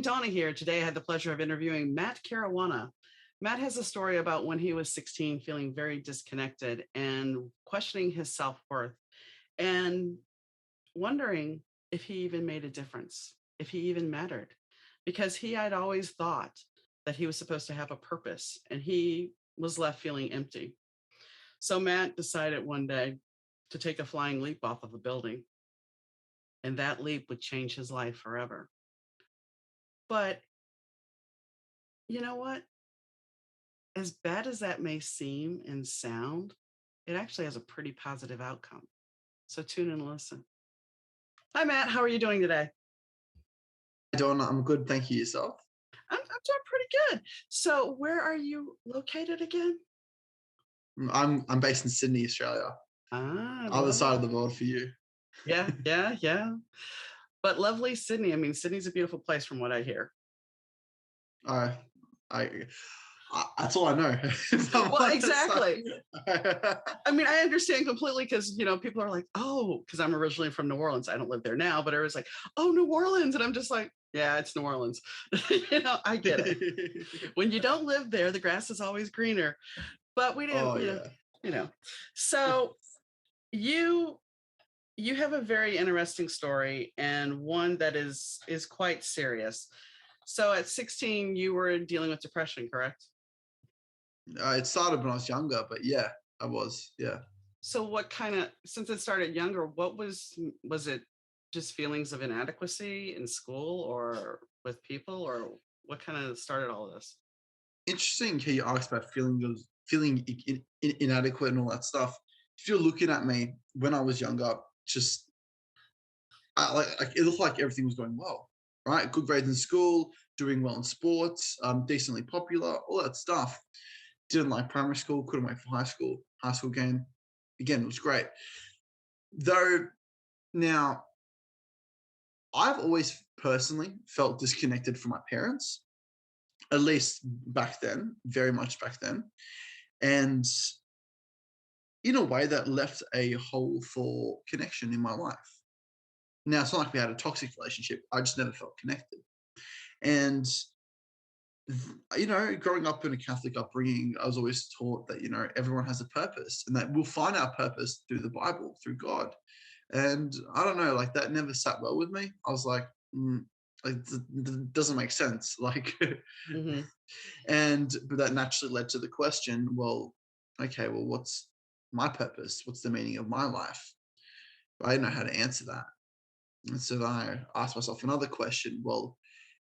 Donna here. Today I had the pleasure of interviewing Matt Caruana. Matt has a story about when he was 16, feeling very disconnected and questioning his self-worth and wondering if he even made a difference, if he even mattered, because he had always thought that he was supposed to have a purpose and he was left feeling empty. So Matt decided one day to take a flying leap off of a building, and that leap would change his life forever. But you know what? As bad as that may seem and sound, it actually has a pretty positive outcome. So tune in and listen. Hi, Matt. How are you doing today? Donna, I'm good. Thank you. Yourself? I'm doing pretty good. So where are you located again? I'm based in Sydney, Australia. Other side of Lovely. the world for you. Yeah. But lovely Sydney. I mean, Sydney's a beautiful place from what I hear. I, I, that's all I know. Well, exactly. I mean, I understand completely because, people are like, oh, because I'm originally from New Orleans. I don't live there now, but everyone's like, oh, New Orleans. And I'm just like, yeah, it's New Orleans. I get it. When you don't live there, the grass is always greener. But we didn't, Oh yeah. So you you have a very interesting story and one that is quite serious. So at 16, you were dealing with depression, correct? It started when I was younger, but yeah, I was. Yeah. So what kind of, since it started younger, what was it just feelings of inadequacy in school or with people, or what kind of started all of this? Interesting how you asked about feeling inadequate and all that stuff. If you're looking at me when I was younger, just like it looked like everything was going well, right? Good grades in school, doing well in sports, decently popular, all that stuff. Didn't like primary school, couldn't wait for high school. High school game, again, it was great. Though now, I've always personally felt disconnected from my parents, at least back then, very much back then. And in a way that left a hole for connection in my life. Now, it's not like we had a toxic relationship. I just never felt connected. And growing up in a Catholic upbringing, I was always taught that, everyone has a purpose and that we'll find our purpose through the Bible, through God. And I don't know, like that never sat well with me. I was like, it doesn't make sense. Like, Mm-hmm. but that naturally led to the question, well, okay, well, what's my purpose? What's the meaning of my life? But I didn't know how to answer that. And so then I asked myself another question. Well,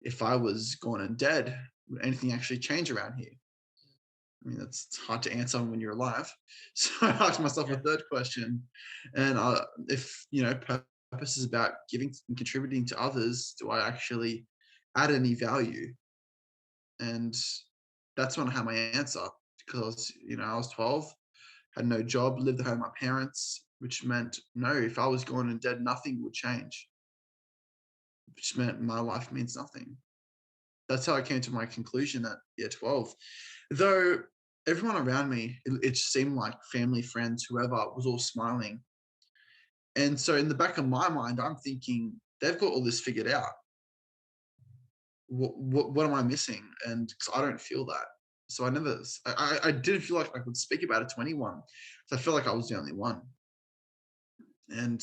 if I was gone and dead, would anything actually change around here? I mean, it's hard to answer when you're alive. So I asked myself a third question. And if, purpose is about giving and contributing to others, do I actually add any value? And that's when I had my answer because, I was 12, had no job, lived at home with my parents, which meant no, if I was gone and dead, nothing would change, which meant my life means nothing. That's how I came to my conclusion at 12. Though everyone around me, it seemed like family, friends, whoever, was all smiling. And so in the back of my mind, I'm thinking, they've got all this figured out. What am I missing? And because I don't feel that. So I didn't feel like I could speak about it to anyone. So I felt like I was the only one. And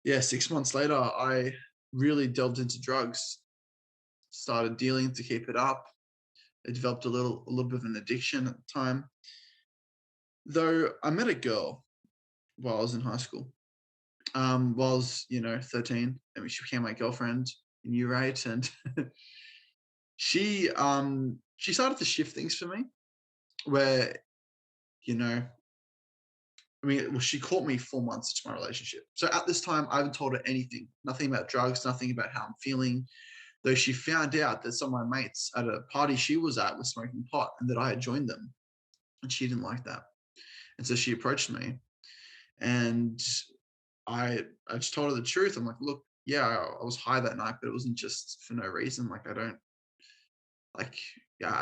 yeah, 6 months later, I really delved into drugs, started dealing to keep it up. I developed a little bit of an addiction at the time. Though I met a girl while I was in high school. While I was, 13, and she became my girlfriend in year 8, and she started to shift things for me where, she caught me 4 months into my relationship. So at this time, I haven't told her anything, nothing about drugs, nothing about how I'm feeling. Though she found out that some of my mates at a party she was at were smoking pot and that I had joined them. And she didn't like that. And so she approached me and I just told her the truth. I'm like, look, yeah, I was high that night, but it wasn't just for no reason. Like, I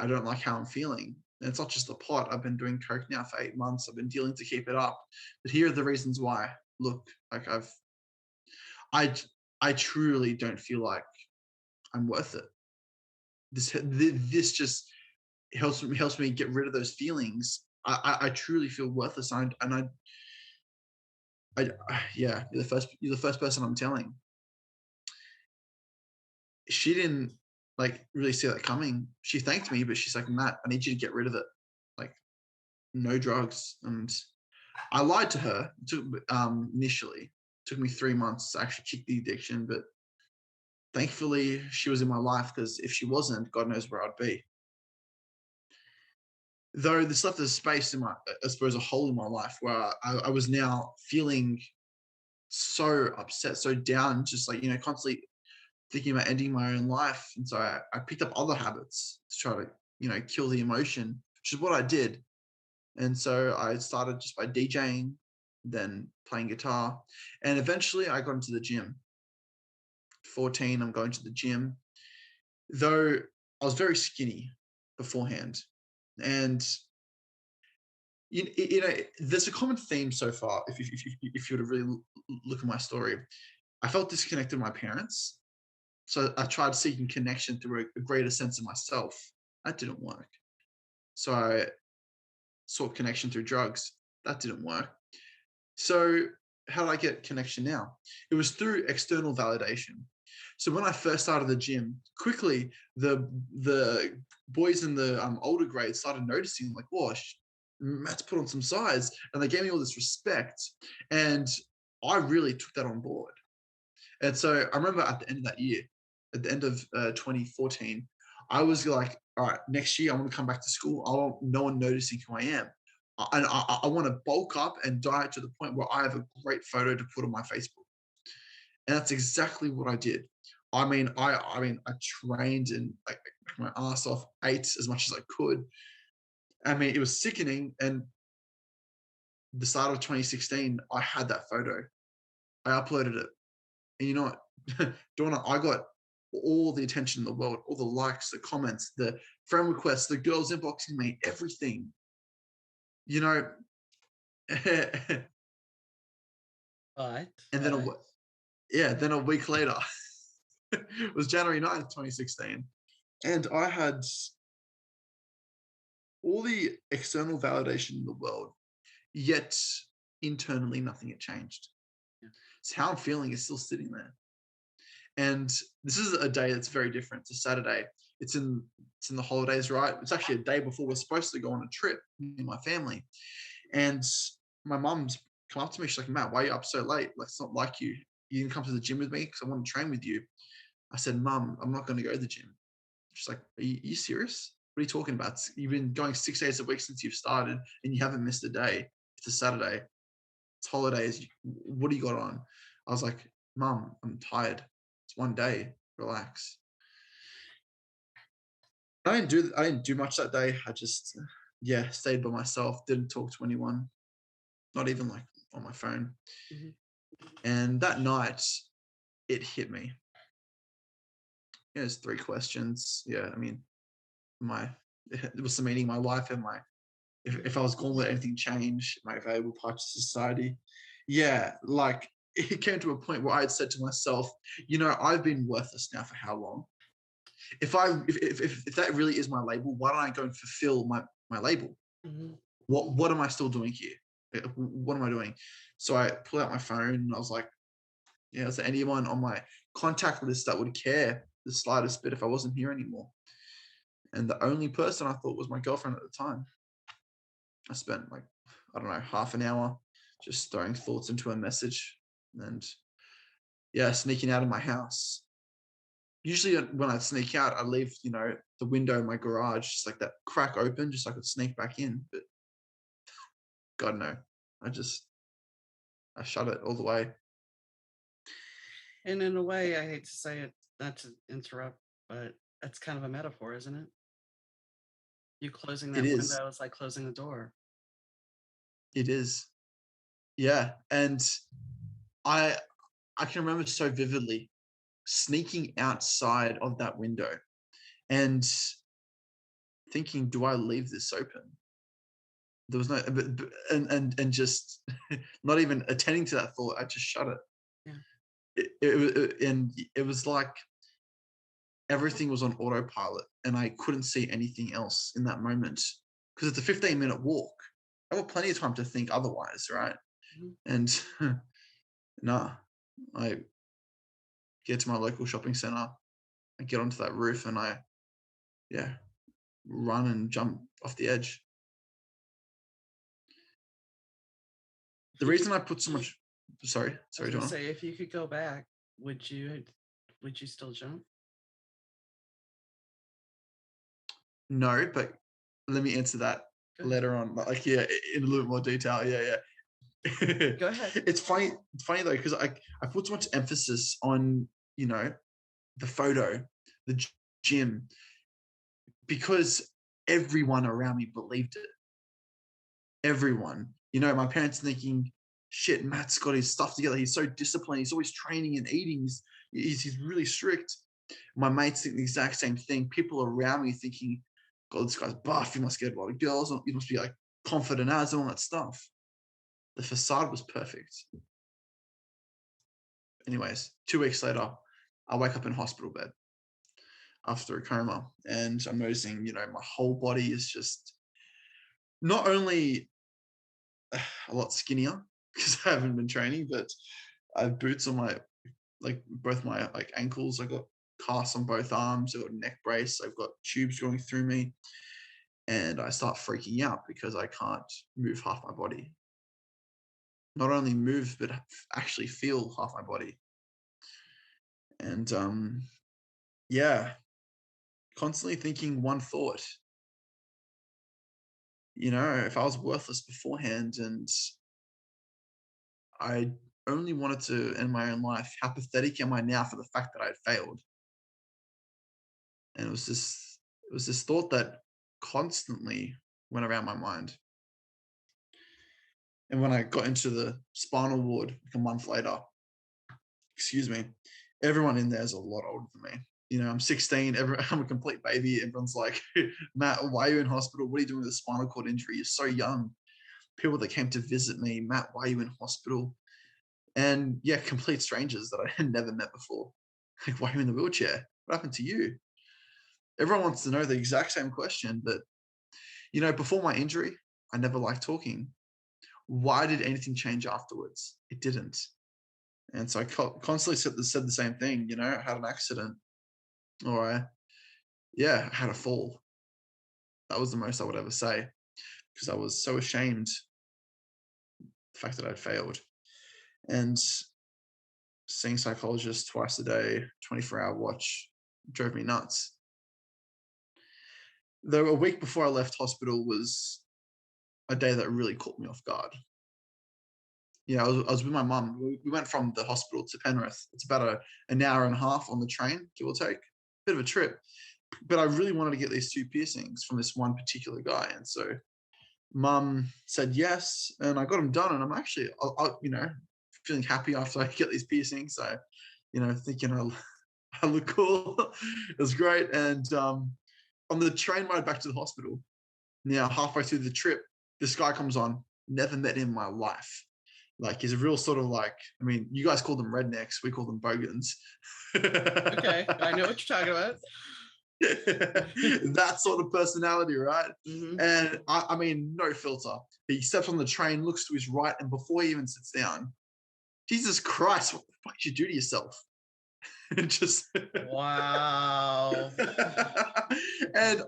don't like how I'm feeling. And it's not just the pot. I've been doing coke now for 8 months. I've been dealing to keep it up. But here are the reasons why. Look, like I truly don't feel like I'm worth it. This just helps me get rid of those feelings. I truly feel worthless, yeah, you're the first person I'm telling. She didn't like really see that coming. She thanked me, but she's like, Matt, I need you to get rid of it. Like, no drugs. And I lied to her. It took initially. It took me 3 months to actually kick the addiction, but thankfully she was in my life, because if she wasn't, God knows where I'd be. Though this left a space in my, I suppose, a hole in my life where I was now feeling so upset, so down, just like, constantly thinking about ending my own life. And so I picked up other habits to try to, kill the emotion, which is what I did. And so I started just by DJing, then playing guitar, and eventually I got into the gym. 14, I'm going to the gym, though I was very skinny beforehand. And there's a common theme so far. If you were to really look at my story, I felt disconnected from my parents, so I tried seeking connection through a greater sense of myself. That didn't work. So I sought connection through drugs. That didn't work. So how did I get connection now? It was through external validation. So when I first started the gym, quickly the boys in the older grades started noticing, like, "Whoa, Matt's put on some size," and they gave me all this respect, and I really took that on board. And so I remember at the end of that year, at the end of 2014, I was like, "All right, next year I want to come back to school. I want no one noticing who I am." And I want to bulk up and diet to the point where I have a great photo to put on my Facebook. And that's exactly what I did. I trained and like my ass off, ate as much as I could. I mean, it was sickening. And the start of 2016, I had that photo. I uploaded it. And you know what, Donna, I got all the attention in the world, all the likes, the comments, the friend requests, the girls inboxing me, everything. You know, and But then then a week later, it was January 9th, 2016. And I had all the external validation in the world, yet internally nothing had changed. yeah. So how I'm feeling is still sitting there. And this is a day that's very different. It's a Saturday. It's in the holidays, right? It's actually a day before we're supposed to go on a trip with my family. And my mum's come up to me. She's like, "Matt, why are you up so late? Like, it's not like you. You didn't come to the gym with me because I want to train with you." I said, "Mum, I'm not going to go to the gym." She's like, are you serious? What are you talking about? You've been going 6 days a week since you've started and you haven't missed a day. It's a Saturday. It's holidays. What do you got on? I was like, "Mum, I'm tired. It's one day. Relax." I didn't do much that day. I just, yeah, stayed by myself. Didn't talk to anyone. Not even like on my phone. Mhm. And that night, it hit me. There's 3 questions. Yeah, I mean, my what's the meaning of my life? Am I, if I was going to let anything change, my valuable part to society? Yeah, like it came to a point where I had said to myself, I've been worthless now for how long? If that really is my label, why don't I go and fulfill my label? Mhm. What am I still doing here? What am I doing? So I pulled out my phone and I was like, yeah, is there anyone on my contact list that would care the slightest bit if I wasn't here anymore? And the only person I thought was my girlfriend at the time. I spent like, I don't know, half an hour just throwing thoughts into a message and, yeah, sneaking out of my house. Usually when I sneak out, I leave, the window in my garage, just like that crack open, just so I could sneak back in. But God, no, I shut it all the way. And in a way, I hate to say it, not to interrupt, but that's kind of a metaphor, isn't it? You closing It that is. window is like closing the door. It is. Yeah. And I, I can remember so vividly sneaking outside of that window and thinking, do I leave this open? There was no, and just not even attending to that thought. I just shut it. Yeah. And it was like everything was on autopilot and I couldn't see anything else in that moment because it's a 15-minute walk. I have plenty of time to think otherwise, right? Mhm. And nah, I get to my local shopping center, I get onto that roof and yeah, run and jump off the edge. The If you reason I put so much, I was do you gonna want say, if you could go back, would you still jump? No, but let me answer that Go ahead. later on. Like, yeah, in a little more detail. Yeah, yeah. Go ahead. It's funny. It's funny though because I put so much emphasis on you know the photo, the gym, because everyone around me believed it. Everyone, my parents thinking, "Shit, Matt's got his stuff together. He's so disciplined. He's always training and eating. He's really strict." My mates think the exact same thing. People around me thinking, "God, this guy's buff. He must get a lot of girls. He must be like confident as and all that stuff." The facade was perfect. Anyways, 2 weeks later, I wake up in hospital bed after a coma, and I'm noticing, my whole body is just not only a lot skinnier because I haven't been training, but I have boots on my both my ankles. I got casts on both arms. I got a neck brace. I've got tubes going through me, and I start freaking out because I can't move half my body. Not only move, but actually feel half my body. And yeah, constantly thinking one thought. If I was worthless beforehand and I only wanted to end my own life, how pathetic am I now for the fact that I had failed? And it was this thought that constantly went around my mind. And when I got into the spinal ward like a month later, excuse me, everyone in there is a lot older than me. I'm 16. I'm a complete baby. Everyone's like, "Matt, why are you in hospital? What are you doing with a spinal cord injury? You're so young." People that came to visit me, "Matt, why are you in hospital?" And yeah, complete strangers that I had never met before. Like, "Why are you in the wheelchair? What happened to you?" Everyone wants to know the exact same question. But, before my injury, I never liked talking. Why did anything change afterwards? It didn't. And so I constantly said the same thing. I had an accident or I had a fall. That was the most I would ever say because I was so ashamed the fact that I'd failed. And seeing psychologists twice a day, 24-hour watch, drove me nuts. Though a week before I left hospital was a day that really caught me off guard. I was with my mum. We went from the hospital to Penrith. It's about an hour and a half on the train, give or take. Bit of a trip. But I really wanted to get these 2 piercings from this one particular guy. And so mum said yes, and I got them done. And I'm actually, feeling happy after I get these piercings. So, thinking I look cool. It was great. And on the train ride back to the hospital, now halfway through the trip, this guy comes on. Never met him in my life. Like, he's a real sort of you guys call them rednecks. We call them bogans. Okay, I know what you're talking about. That sort of personality, right? Hmm. And I mean, no filter. He steps on the train, looks to his right, and before he even sits down, Jesus Christ, what the fuck did you do to yourself? Just Wow. and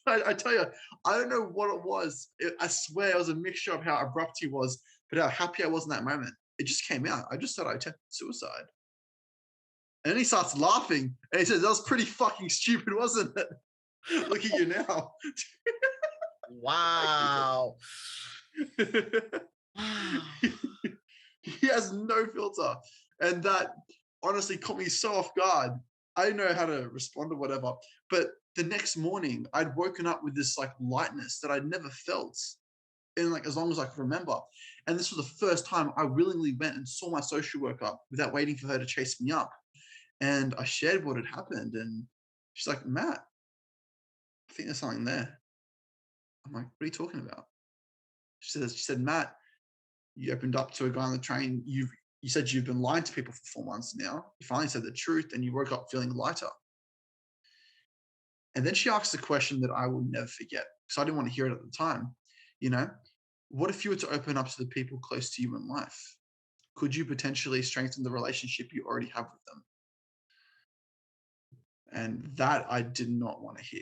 I tell you, I don't know what it was. I swear it was a mixture of how abrupt he was, but how happy I was in that moment. It just came out. I just thought I attempted suicide. And then he starts laughing and he says, "That was pretty fucking stupid, wasn't it?" Look at you now. Wow. Wow. He has no filter. And that honestly caught me so off guard. I didn't know how to respond or whatever. But the next morning, I'd woken up with this lightness that I'd never felt in as long as I can remember. And this was the first time I willingly went and saw my social worker without waiting for her to chase me up. And I shared what had happened. And she's like, "Matt, I think there's something there." I'm like, "What are you talking about?" She said, "Matt, you opened up to a guy on the train. You said you've been lying to people for 4 months now. You finally said the truth and you woke up feeling lighter." And then she asked a question that I will never forget because I didn't want to hear it at the time. You know, what if you were to open up to the people close to you in life? Could you potentially strengthen the relationship you already have with them? And that I did not want to hear.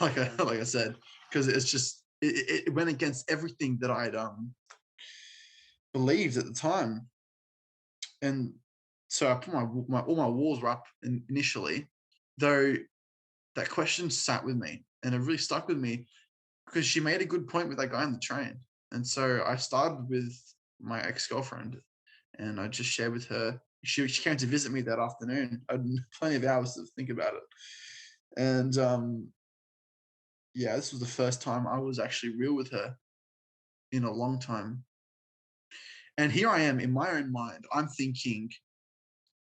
Yeah. Like I said, because it's just it went against everything that I'd believed at the time. And so I put all my walls were up initially, though that question sat with me and it really stuck with me because she made a good point with that guy on the train. And so I started with my ex-girlfriend and I just shared with her. She came to visit me that afternoon. I had plenty of hours to think about it. And yeah, this was the first time I was actually real with her in a long time. And here I am in my own mind. I'm thinking,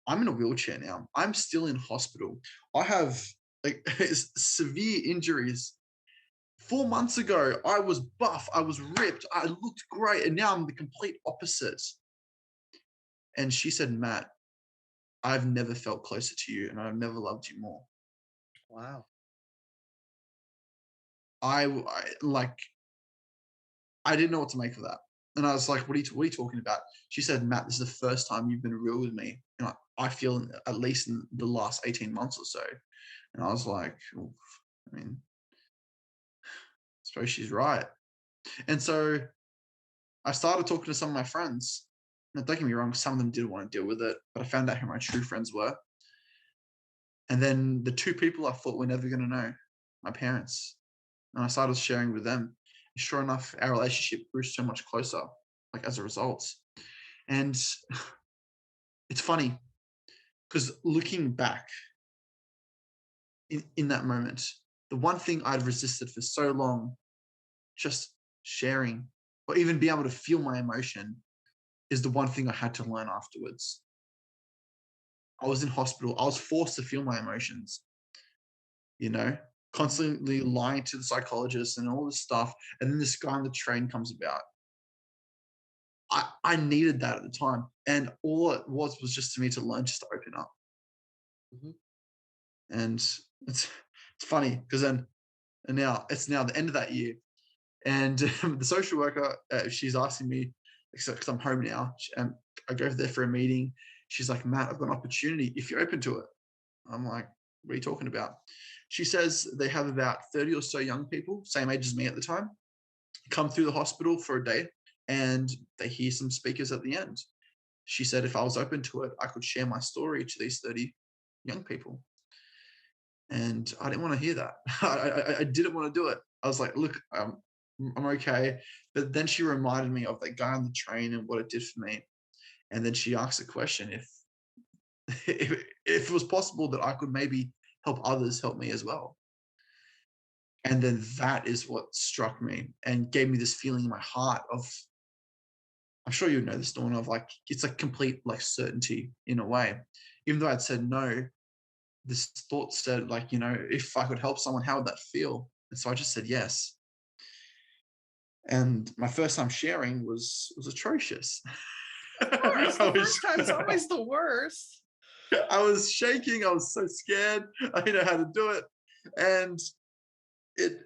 I'm in a wheelchair now. I'm still in hospital. I have like severe injuries. 4 months ago, I was buff, I was ripped, I looked great, and now I'm the complete opposite. And she said, Matt, I've never felt closer to you and I've never loved you more. Wow. Like, I didn't know what to make of that. And I was like, what are you talking about? She said, Matt, this is the first time you've been real with me. And I feel at least in the last 18 months or so. And I was like, oof, I mean, I suppose she's right. And so I started talking to some of my friends. Now, don't get me wrong, some of them didn't want to deal with it, but I found out who my true friends were. And then the two people I thought were never going to know, my parents. And I started sharing with them. Sure enough, our relationship grew so much closer, like as a result. And it's funny because looking back in that moment, the one thing I'd resisted for so long, just sharing or even being able to feel my emotion, is the one thing I had to learn afterwards. I was in hospital. I was forced to feel my emotions, you know, constantly lying to the psychologist and all this stuff. And then this guy on the train comes about. I needed that at the time. And all it was just to me to learn just to open up. Mhm. And it's funny because then and now it's now the end of that year. And the social worker, she's asking me, because I'm home now, and I go there for a meeting. She's like, Matt, I've got an opportunity if you're open to it. I'm like, what are you talking about? She says they have about 30 or so young people, same age as me at the time, come through the hospital for a day and they hear some speakers at the end. She said if I was open to it, I could share my story to these 30 young people. And I didn't want to hear that. I didn't want to do it. I was like, look, I'm okay. But then she reminded me of that guy on the train and what it did for me. And then she asked the question if it was possible that I could maybe help others help me as well. And then that is what struck me and gave me this feeling in my heart of, I'm sure you know this, Dawn, of like, it's like complete like certainty in a way. Even though I'd said no, this thought said like, if I could help someone, how would that feel? And so I just said yes. And my first time sharing was atrocious. Of course, the I was first time's always the worst. I was shaking. I was so scared. I didn't know how to do it. And it,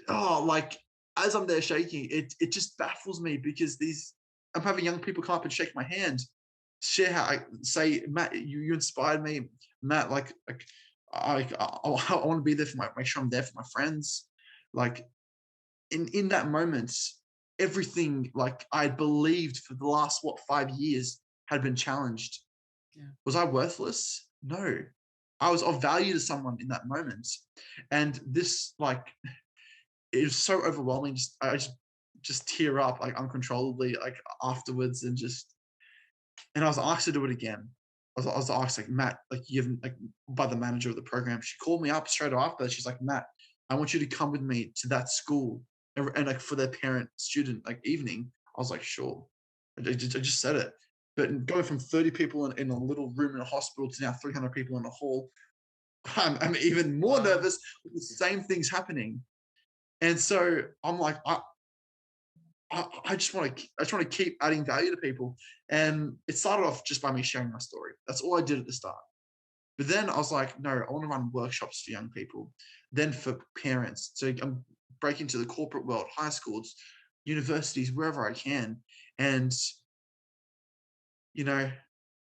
like as I'm there shaking, it just baffles me because I'm having young people come up and shake my hand, share how I say, Matt, you inspired me, Matt. Like I want to be there for make sure I'm there for my friends. Like in that moment, everything like I believed for the last 5 years had been challenged. Yeah. Was I worthless? No. I was of value to someone in that moment. And this like it was so overwhelming. I just tear up like uncontrollably like afterwards and I was asked to do it again. I was asked like, Matt, like you have like by the manager of the program. She called me up straight after. She's like, Matt, I want you to come with me to that school and like for their parent student like evening. I was like, sure. I just said it. But going from 30 people in a little room in a hospital to now 300 people in a hall, I'm even more Wow. nervous with the same things happening. And so I'm like, I just want to keep adding value to people. And it started off just by me sharing my story. That's all I did at the start. But then I was like, no, I want to run workshops for young people, then for parents. So I'm breaking into the corporate world, high schools, universities, wherever I can. And, you know,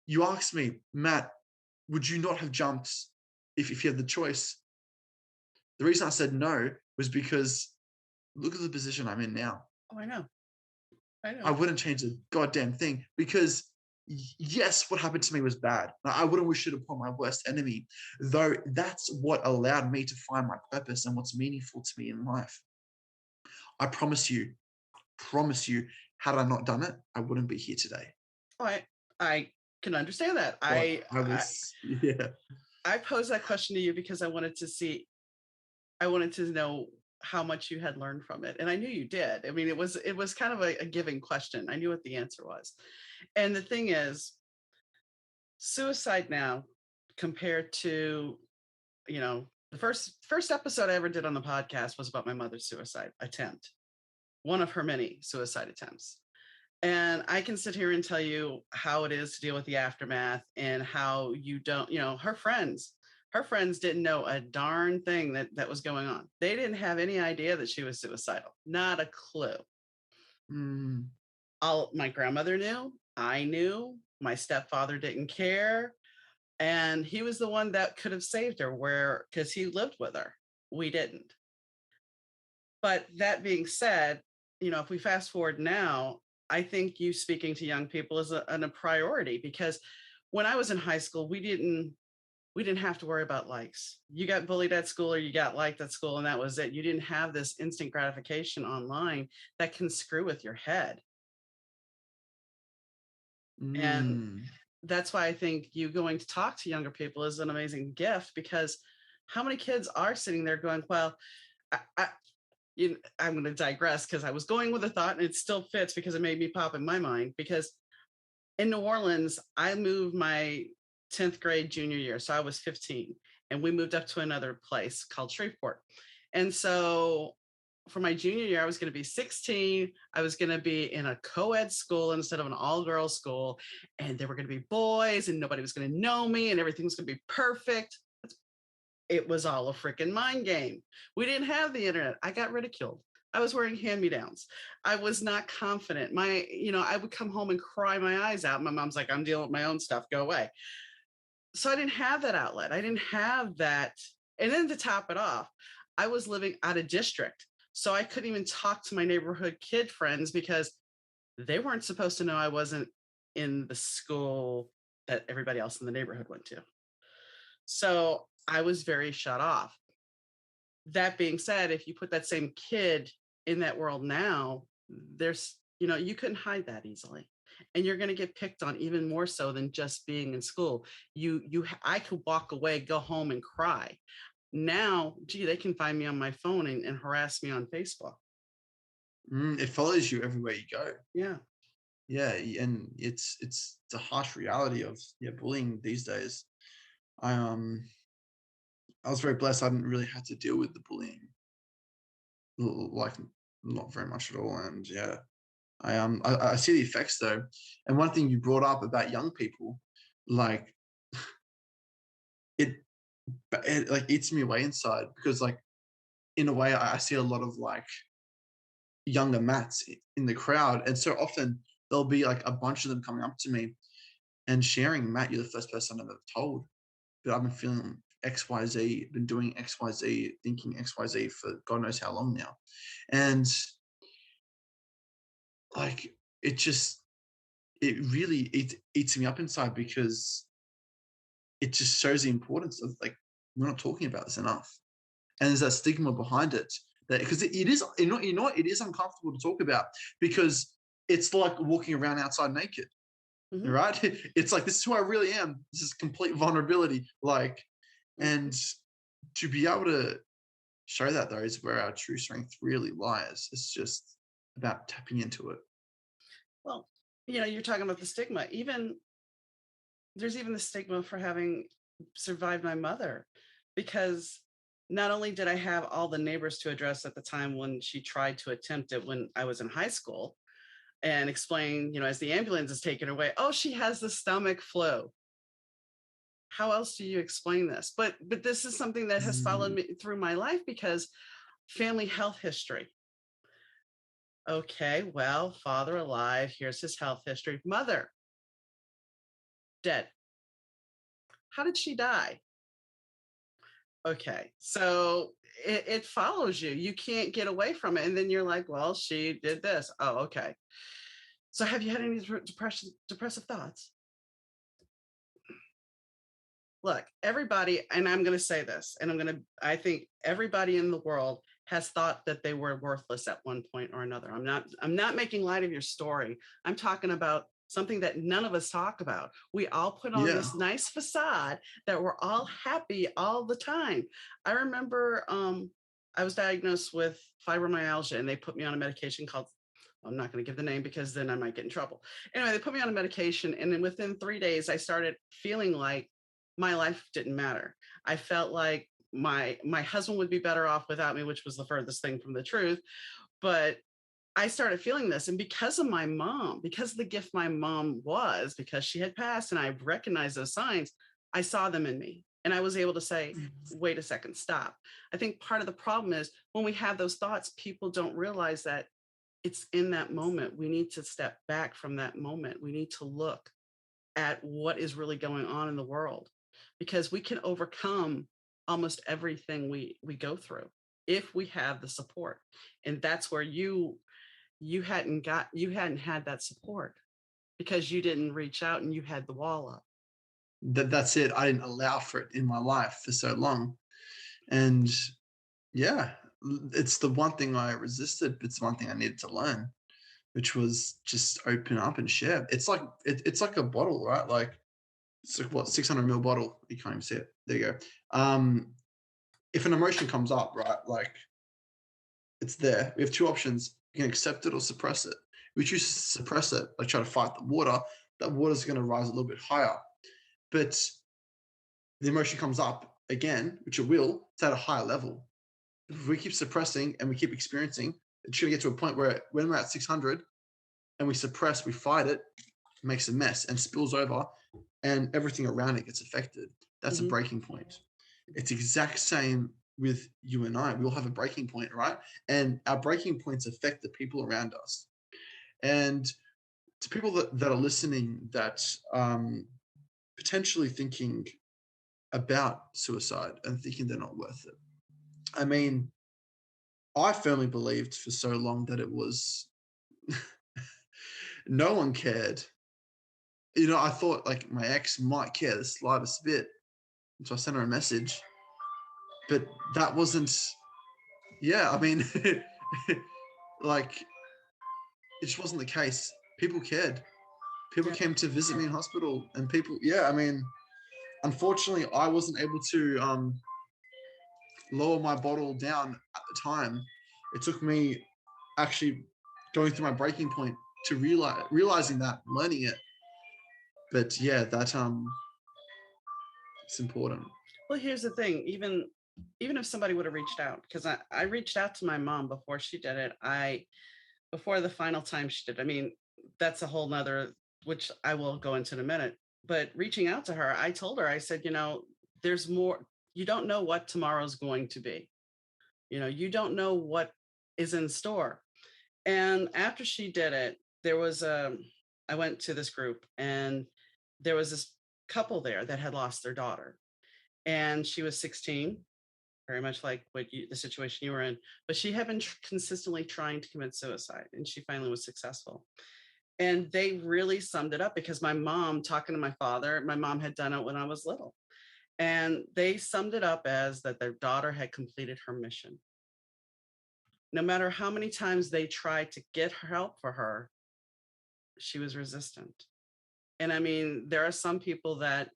you asked me, Matt, would you not have jumped if you had the choice? The reason I said no was because look at the position I'm in now. Oh, I know. I I know. wouldn't change a goddamn thing because yes, what happened to me was bad. I wouldn't wish it upon my worst enemy, though that's what allowed me to find my purpose and what's meaningful to me in life. I promise you, had I not done it, I wouldn't be here today. Oh, I can understand that. But I was, yeah. I posed that question to you because I wanted to know how much you had learned from it. And I knew you did. I mean, it was kind of a giving question. I knew what the answer was. And the thing is, suicide now compared to, the first episode I ever did on the podcast was about my mother's suicide attempt, one of her many suicide attempts. And I can sit here and tell you how it is to deal with the aftermath and how you don't, her friends didn't know a darn thing that was going on. They didn't have any idea that she was suicidal. Not a clue. Mm, All my grandmother knew, I knew, my stepfather didn't care. And he was the one that could have saved her because he lived with her. We didn't. But that being said, if we fast forward now, I think you speaking to young people is a priority because when I was in high school, we didn't have to worry about likes. You got bullied at school or you got liked at school, and that was it. You didn't have this instant gratification online that can screw with your head. And mm. that's why I think you going to talk to younger people is an amazing gift because how many kids are sitting there going, well, I'm going to digress because I was going with a thought and it still fits because it made me pop in my mind. Because in New Orleans, I moved my 10th grade junior year. So I was 15 and we moved up to another place called Shreveport. And so for my junior year, I was going to be 16. I was going to be in a co-ed school instead of an all-girls school. And there were going to be boys and nobody was going to know me and everything was going to be perfect. It was all a freaking mind game. We didn't have the internet. I got ridiculed. I was wearing hand-me-downs. I was not confident. I would come home and cry my eyes out. My mom's like, I'm dealing with my own stuff. Go away. So I didn't have that outlet. I didn't have that. And then to top it off, I was living out of district. So I couldn't even talk to my neighborhood kid friends because they weren't supposed to know I wasn't in the school that everybody else in the neighborhood went to. So I was very shut off. That being said, if you put that same kid in that world now, you couldn't hide that easily. And you're going to get picked on even more so than just being in school. I could walk away, go home and cry. Now, gee, they can find me on my phone and harass me on Facebook. It follows you everywhere you go. Yeah. Yeah, and it's the harsh reality of bullying these days. I was very blessed. I didn't really have to deal with the bullying, like not very much at all. And yeah, I see the effects though. And one thing you brought up about young people, like it, it like eats me away inside because like in a way I see a lot of like younger Matts in the crowd, and so often there'll be like a bunch of them coming up to me and sharing, Matt, you're the first person I've ever told, but I've been feeling XYZ, been doing XYZ, thinking XYZ for God knows how long now. And like it really eats me up inside because it just shows the importance of like we're not talking about this enough. And there's that stigma behind it that because it is what, it is uncomfortable to talk about because it's like walking around outside naked. Mm-hmm. Right? It's like this is who I really am. This is complete vulnerability. Like, and to be able to show that though is where our true strength really lies. It's just about tapping into it. Well, you're talking about the stigma. There's even the stigma for having survived my mother, because not only did I have all the neighbors to address at the time when she tried to attempt it when I was in high school and explain, as the ambulance is taken away, oh, she has the stomach flu. how else do you explain this? But this is something that has followed Mm, me through my life because family health history. Okay, well, father alive, here's his health history. Mother dead. How did she die? Okay, so it follows you. You can't get away from it. And then you're like, well, she did this. Oh, okay. So have you had any depressive thoughts? Look, everybody, and I'm going to say this, and I think everybody in the world has thought that they were worthless at one point or another. I'm not making light of your story. I'm talking about something that none of us talk about. We all put on yeah. this nice facade that we're all happy all the time. I remember I was diagnosed with fibromyalgia and they put me on a medication called, I'm not going to give the name because then I might get in trouble. Anyway, they put me on a medication, and then within 3 days, I started feeling like my life didn't matter. I felt like my husband would be better off without me, which was the furthest thing from the truth. But I started feeling this, and because of my mom, because of the gift my mom was, because she had passed, and I recognized those signs, I saw them in me, and I was able to say, "Wait a second, stop." I think part of the problem is when we have those thoughts, people don't realize that it's in that moment. We need to step back from that moment. We need to look at what is really going on in the world because we can overcome almost everything we go through if we have the support. And that's where you hadn't had that support because you didn't reach out and you had the wall up. That's it. I didn't allow for it in my life for so long. And yeah, it's the one thing I resisted, but it's one thing I needed to learn, which was just open up and share. It's like it's like a bottle, right? Like it's like what 600 ml bottle. You can't even see it. There you go. If an emotion comes up, right, like it's there. We have two options. You can accept it or suppress it. We choose to suppress it, like try to fight the water. That water is going to rise a little bit higher. But the emotion comes up again, which it will, it's at a higher level. If we keep suppressing and we keep experiencing, it's going to get to a point where when we're at 600 and we suppress, we fight it, it makes a mess and spills over, and everything around it gets affected. That's a Mhm. breaking point. It's exact same with you and I. We all have a breaking point, right? And our breaking points affect the people around us. And to people that are listening that potentially thinking about suicide and thinking they're not worth it. I mean, I firmly believed for so long that it was no one cared. You know, I thought like my ex might care the slightest bit. So I sent her a message, but that wasn't, yeah, I mean, like, it just wasn't the case. People cared. People Yeah. came to visit me in hospital, and people, yeah, I mean, unfortunately, I wasn't able to lower my bottle down at the time. It took me actually going through my breaking point to realizing that, learning it. But yeah, that it's important. Well, here's the thing. Even if somebody would have reached out, because I reached out to my mom before she did it. Before the final time she did. I mean, that's a whole nother, which I will go into in a minute. But reaching out to her, I told her, I said, there's more. You don't know what tomorrow's going to be. You don't know what is in store. And after she did it, I went to this group and there was this couple there that had lost their daughter. And she was 16, very much like the situation you were in, but she had been consistently trying to commit suicide and she finally was successful. And they really summed it up because my mom, talking to my father, my mom had done it when I was little. And they summed it up as that their daughter had completed her mission. No matter how many times they tried to get help for her, she was resistant. And I mean, there are some people that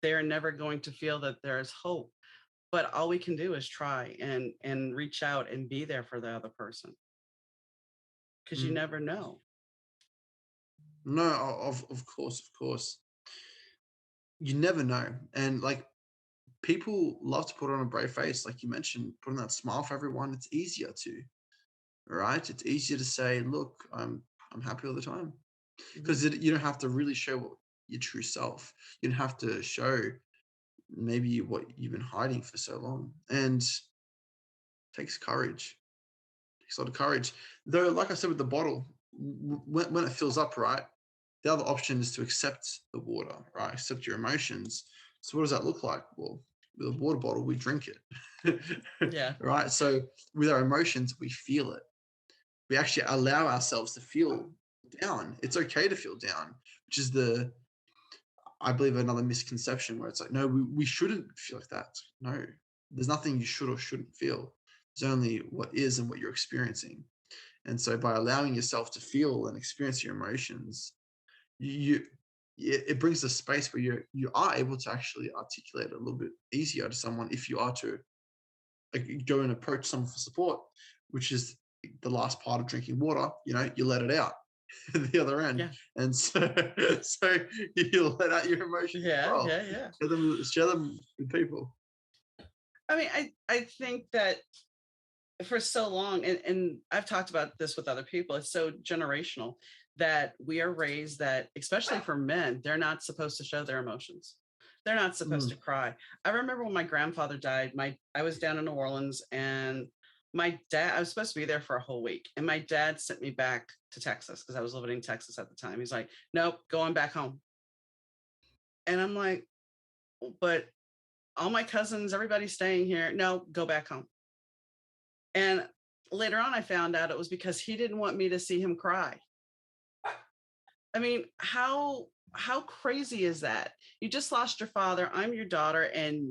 they're never going to feel that there's hope, but all we can do is try and reach out and be there for the other person because you Mm. never know. No, of course, of course. You never know. And like people love to put on a brave face, like you mentioned, putting that smile for everyone. It's easier to, right? It's easier to say, look, I'm happy all the time. Mhm. Because you don't have to really show what your true self. You don't have to show maybe what you've been hiding for so long. And it takes courage. It takes a lot of courage. Though, like I said with the bottle, when it fills up, right, the other option is to accept the water, right? Accept your emotions. So what does that look like? Well, with a water bottle, we drink it. Yeah. Right? So with our emotions, we feel it. We actually allow ourselves to feel down. It's okay to feel down, which is I believe another misconception where it's like, no, we shouldn't feel like that. No, there's nothing you should or shouldn't feel. There's only what is and what you're experiencing. And so by allowing yourself to feel and experience your emotions, you it brings a space where you are able to actually articulate it a little bit easier to someone if you are to go and approach someone for support, which is the last part of drinking water. You let it out at the other end, Yeah. and so you let out your emotions as Yeah. well. Yeah. Yeah. Share them with people. I mean, I think that for so long, and I've talked about this with other people, it's so generational that we are raised that, especially for men, they're not supposed to show their emotions. They're not supposed Mm, to cry. I remember when my grandfather died, I was down in New Orleans, and my dad, I was supposed to be there for a whole week. And my dad sent me back to Texas because I was living in Texas at the time. He's like, nope, going back home. And I'm like, but all my cousins, everybody's staying here. No, go back home. And later on, I found out it was because he didn't want me to see him cry. I mean, how crazy is that? You just lost your father. I'm your daughter, and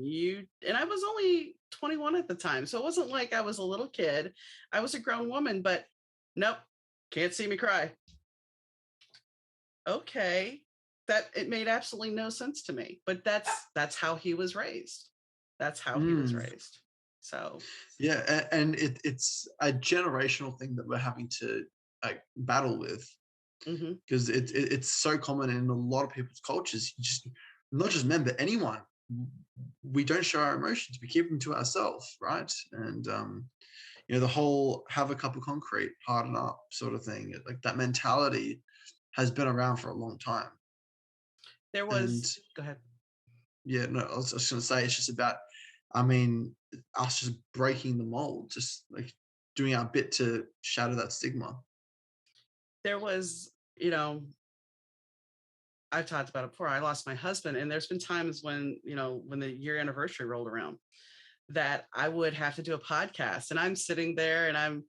I was only 21 at the time, so it wasn't like I was a little kid. I was a grown woman, but nope, can't see me cry. Okay, that it made absolutely no sense to me, but that's how he was raised. That's how he was mm. raised. So, Yeah, and it's a generational thing that we're having to battle with, mhm. because it's so common in a lot of people's cultures. Just not just men, but anyone. We don't show our emotions. We keep them to ourselves, right? And the whole "have a cup of concrete, harden up" sort of thing. Like that mentality has been around for a long time. There And was Go ahead. yeah, no, I was just going to say it's just about, I mean, us just breaking the mold, just like doing our bit to shatter that stigma. There was, you know, I've talked about it before. I lost my husband, and there's been times when, when the year anniversary rolled around, that I would have to do a podcast, and I'm sitting there and I'm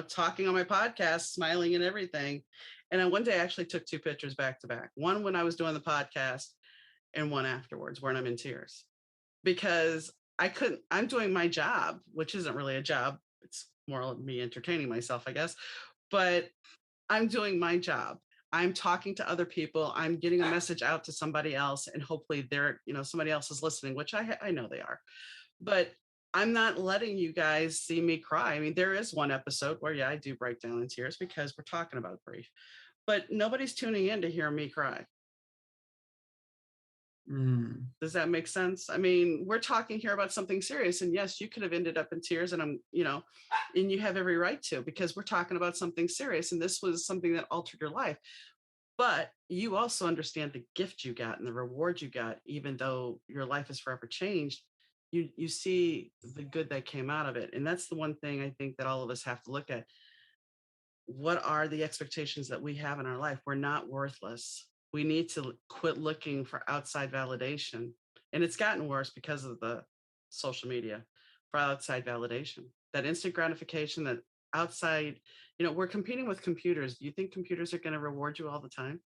talking on my podcast, smiling and everything. And then one day I actually took two pictures back to back. One when I was doing the podcast, and one afterwards where I'm in tears because I couldn't. I'm doing my job, which isn't really a job. It's more of me entertaining myself, I guess. But I'm doing my job. I'm talking to other people. I'm getting a message out to somebody else, and hopefully somebody else is listening, which I know they are. But I'm not letting you guys see me cry. I mean, there is one episode where, yeah, I do break down in tears because we're talking about grief, but nobody's tuning in to hear me cry. Mm, Does that make sense? I mean, we're talking here about something serious, and yes, you could have ended up in tears, and and you have every right to, because we're talking about something serious, and this was something that altered your life. But you also understand the gift you got and the reward you got, even though your life is forever changed. You see the good that came out of it, and that's the one thing I think that all of us have to look at. What are the expectations that we have in our life? We're not worthless. We need to quit looking for outside validation. And it's gotten worse because of the social media, for outside validation, that instant gratification, that outside, we're competing with computers. Do you think computers are going to reward you all the time?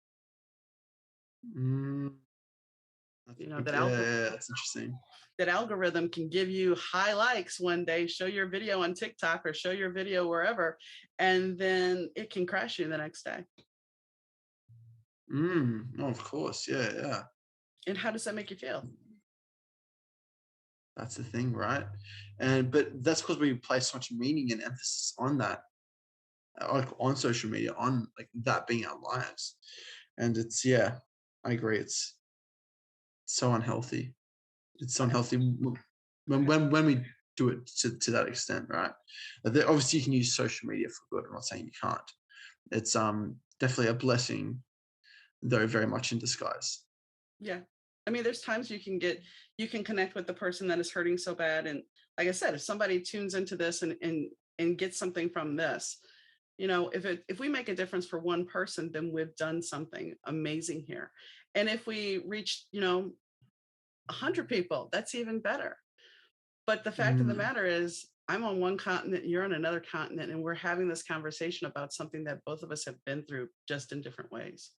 mm, that's a good, That yeah, yeah, that's interesting. algorithm can give you high likes one day, show your video on TikTok or show your video wherever, and then it can crash you the next day. Oh, of course, yeah, yeah. And how does that make you feel? That's the thing, right? But that's because we place so much meaning and emphasis on that, like on social media, on like that being our lives. And it's, yeah, I agree. It's so unhealthy. It's so Okay. unhealthy Go ahead. when we do it to that extent, right? Obviously, you can use social media for good. I'm not saying you can't. It's definitely a blessing, though very much in disguise. Yeah. I mean, there's times you can get, you can connect with the person that is hurting so bad. And like I said, if somebody tunes into this and gets something from this, if we make a difference for one person, then we've done something amazing here. And if we reach 100 people, that's even better. But the fact of the Mm. matter is, I'm on one continent, you're on another continent, and we're having this conversation about something that both of us have been through, just in different ways.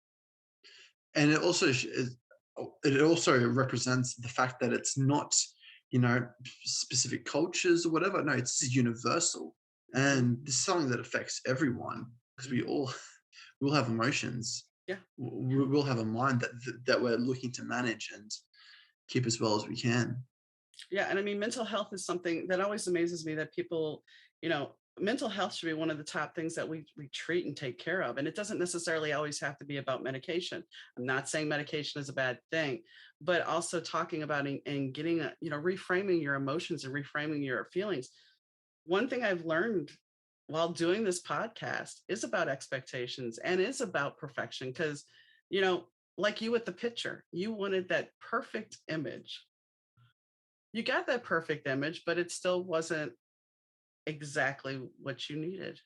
And it also represents the fact that it's not, specific cultures or whatever. No, it's universal, Mhm. and this is something that affects everyone because we Mhm. all we all have emotions. Yeah. We'll have a mind that we're looking to manage and keep as well as we can. Yeah, and I mean, mental health is something that always amazes me, that people, mental health should be one of the top things that we treat and take care of. And it doesn't necessarily always have to be about medication. I'm not saying medication is a bad thing, but also talking about and getting reframing your emotions and reframing your feelings. One thing I've learned while doing this podcast is about expectations and is about perfection. Because, you know, like you with the picture, you wanted that perfect image. You got that perfect image, but it still wasn't exactly what you needed,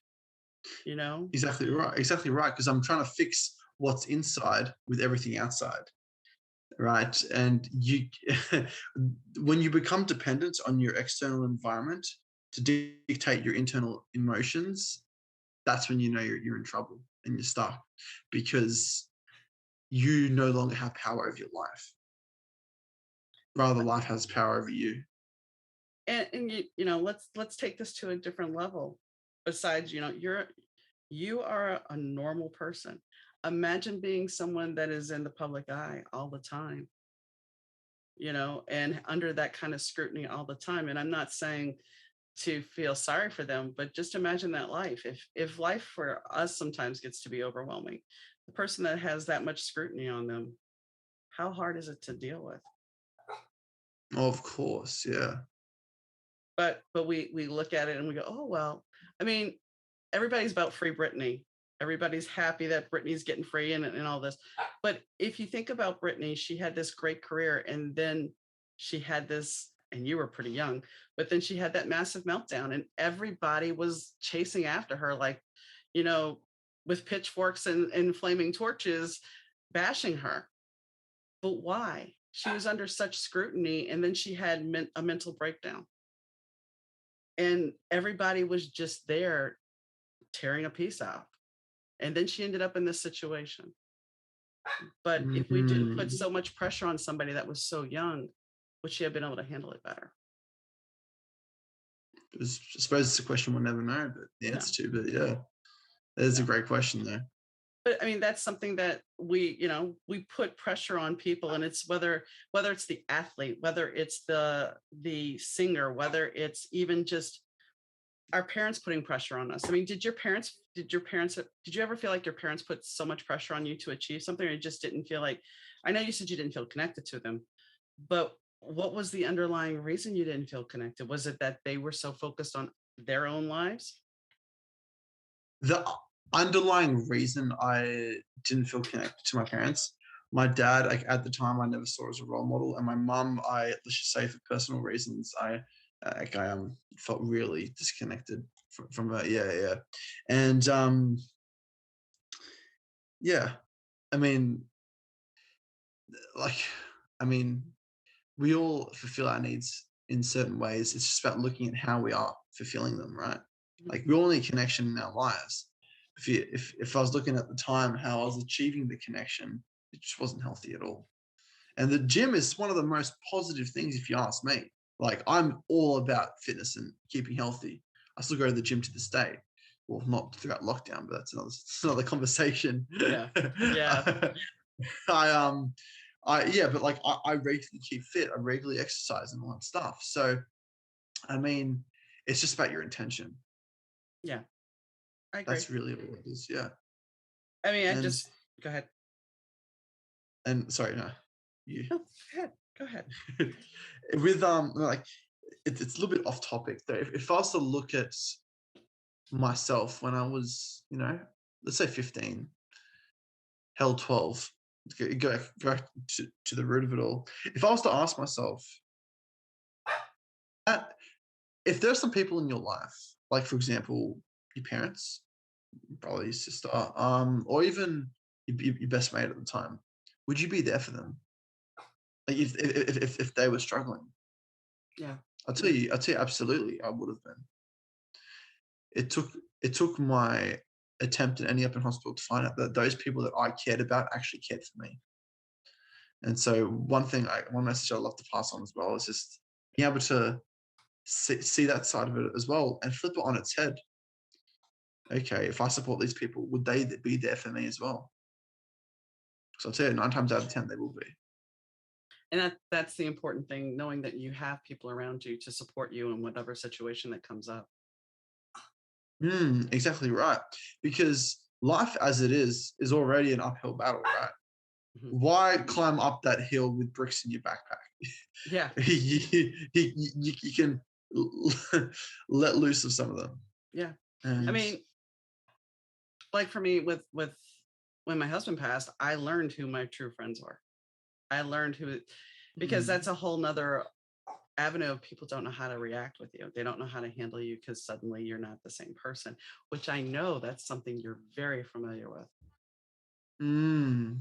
you know? Exactly right. Exactly right. Because I'm trying to fix what's inside with everything outside. Right. And when you become dependent on your external environment to dictate your internal emotions, that's when you know you're in trouble and you're stuck because you no longer have power over your life. Rather, life has power over you. And let's take this to a different level. Besides, you are a normal person. Imagine being someone that is in the public eye all the time, and under that kind of scrutiny all the time. And I'm not saying to feel sorry for them, but just imagine that life. If life for us sometimes gets to be overwhelming, the person that has that much scrutiny on them, how hard is it to deal with? Of course. Yeah. But we look at it and we go, oh well. I mean, everybody's about free Britney. Everybody's happy that Britney's getting free and all this. But if you think about Britney, she had this great career, and then she had this, and you were pretty young, but then she had that massive meltdown, and everybody was chasing after her, like, you know, with pitchforks and flaming torches, bashing her. But why? She was under such scrutiny, and then she had a mental breakdown, and everybody was just there tearing a piece out. And then she ended up in this situation. But if we didn't put Mm. so much pressure on somebody that was so young, would she have been able to handle it better? I suppose it's a question we'll never know, but the No, answer to. But yeah, that is a no. great question, though. But I mean, that's something that we put pressure on people, and it's whether it's the athlete, whether it's the singer, whether it's even just our parents putting pressure on us. I mean, did you ever feel like your parents put so much pressure on you to achieve something, or you just didn't feel like, I know you said you didn't feel connected to them, but what was the underlying reason you didn't feel connected? Was it that they were so focused on their own lives? The underlying reason I didn't feel connected to my parents, my dad, like at the time, I never saw as a role model, and my mum, let's just say for personal reasons, I felt really disconnected from her. Yeah, yeah, and yeah, I mean, like, I mean, we all fulfill our needs in certain ways. It's just about looking at how we are fulfilling them, right? Like we Mhm. all need connection in our lives. If I was looking at the time how I was achieving the connection, it just wasn't healthy at all. And the gym is one of the most positive things, if you ask me. Like I'm all about fitness and keeping healthy. I still go to the gym to this day. Well, not throughout lockdown, but that's another conversation. Yeah. Yeah. I yeah, but like I regularly keep fit, I regularly exercise and all that stuff. So I mean, it's just about your intention. Yeah. I agree. That's really all it is. Yeah. I mean, I And just go ahead. sorry, no, you No, go ahead. Go ahead. with like it's a little bit off topic though. If I was to look at myself when I was, let's say 15, hell 12. go to the root of it all. If I was to ask myself, uh, if there's some people in your life, like for example, your parents, brother, your sister, or even your best mate at the time, would you be there for them? Like if they were struggling, Yeah. I'd tell you, absolutely, I would have been. It took it took my attempt at ending up in hospital to find out that those people that I cared about actually cared for me. And so one message I love to pass on as well is just being able to see that side of it as well and flip it on its head. Okay, if I support these people, would they be there for me as well? So I'll tell you, 9 times out of 10, they will be. And that's the important thing, knowing that you have people around you to support you in whatever situation that comes up. Exactly right. Because life as it is already an uphill battle, right? Mhm. Why climb up that hill with bricks in your backpack? Yeah. You can let loose of some of them. Yeah. I And mean, like for me with when my husband passed, I learned who my true friends were. I learned who, because mm, that's a whole nother avenue of people don't know how to react with you. They don't know how to handle you because suddenly you're not the same person, which I know that's something you're very familiar with. mm,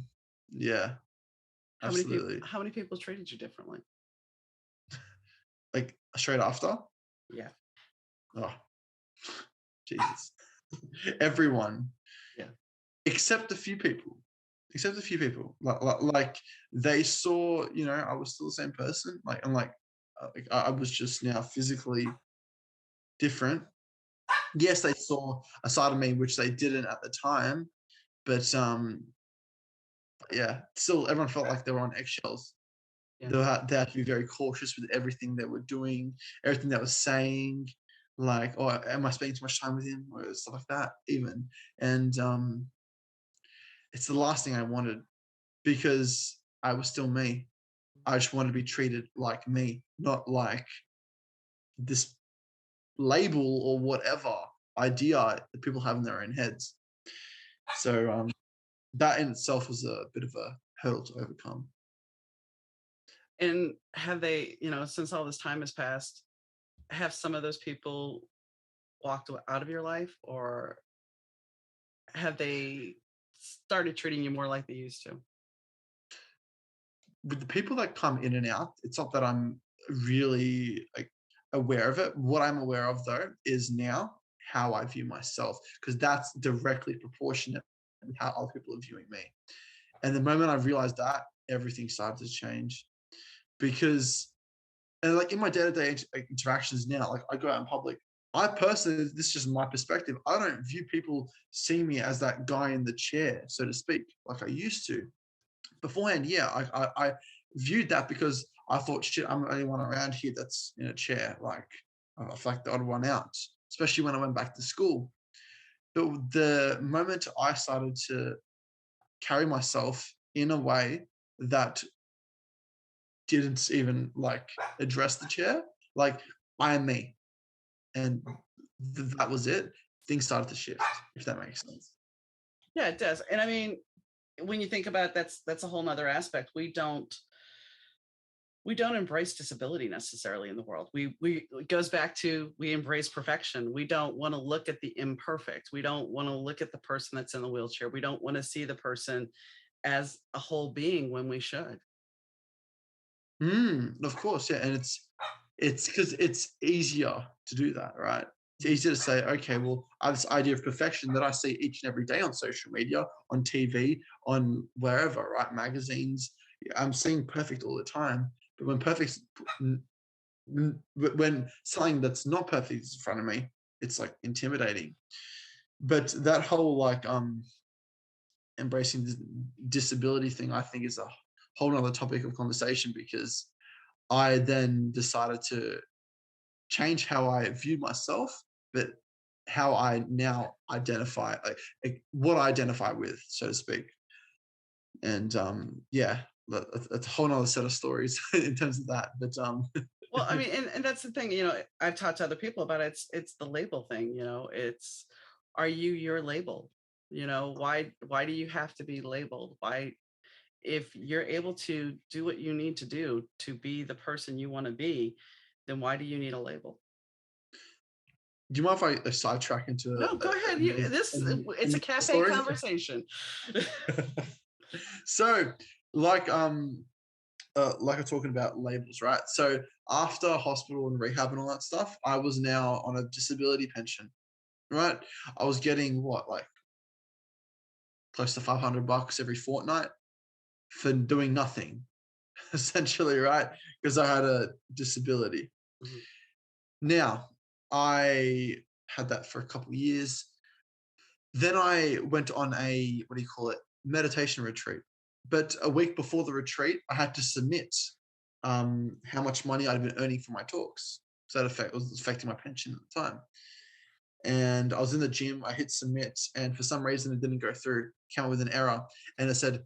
yeah, absolutely. How many people treated you differently? Like straight after, Yeah. oh Jesus, everyone Yeah. except a few people, except a few people. Like they saw, I was still the same person. Like I was just now physically different. Yes, they saw a side of me which they didn't at the time, but yeah, still everyone felt like they were on eggshells. Yeah. They had to be very cautious with everything they were doing, everything they were saying. Like, oh, am I spending too much time with him, or stuff like that? Even, and it's the last thing I wanted because I was still me. I just wanted to be treated like me, not like this label or whatever idea that people have in their own heads. So that in itself was a bit of a hurdle to overcome. And have they, since all this time has passed, have some of those people walked out of your life, or have they started treating you more like they used to? With the people that come in and out, it's not that I'm really like aware of it. What I'm aware of though is now how I view myself, because that's directly proportionate with how other people are viewing me. And the moment I realized that, everything started to change because, and like in my day-to-day interactions now, like I go out in public, I personally, this is just my perspective, I don't view people seeing me as that guy in the chair, so to speak, like I used to beforehand. Yeah, I viewed that because I thought, shit, I'm the only one around here that's in a chair. Like I feel like the odd one out, especially when I went back to school. But the moment I started to carry myself in a way that didn't even like address the chair, like I am me, and that was it. Things started to shift, if that makes sense. Yeah, it does. And I mean, when you think about it, that's a whole nother aspect. We don't embrace disability necessarily in the world. We it goes back to, we embrace perfection. We don't want to look at the imperfect. We don't want to look at the person that's in the wheelchair. We don't want to see the person as a whole being when we should. Of course, yeah, and it's because it's easier to do that, right? It's easier to say, okay, well, I have this idea of perfection that I see each and every day on social media, on TV, on wherever, right? Magazines. I'm seeing perfect all the time, but when something that's not perfect is in front of me, it's like intimidating. But that whole like embracing the disability thing, I think is a whole nother topic of conversation because I then decided to change how I view myself, but how I now identify, like what I identify with, so to speak. And yeah, that's a whole nother set of stories in terms of that. But Well, I mean, and that's the thing, I've talked to other people about it. It's the label thing, it's, are you your label? Why do you have to be labeled? Why? if you're able to do what you need to do to be the person you want to be, then why do you need a label? Do you mind if I sidetrack into No, go ahead. It's a a cafe story? conversation. So, like like I'm talking about labels, right? So after hospital and rehab and all that stuff, I was now on a disability pension, right? I was getting what, like close to $500 every fortnight for doing nothing, essentially, right? Because I had a disability. Mhm. Now, I had that for a couple of years. Then I went on a, what do you call it, meditation retreat. But a week before the retreat, I had to submit how much money I'd been earning from my talks. So that was affecting my pension at the time. And I was in the gym, I hit submit, and for some reason it didn't go through, came up with an error. And it said,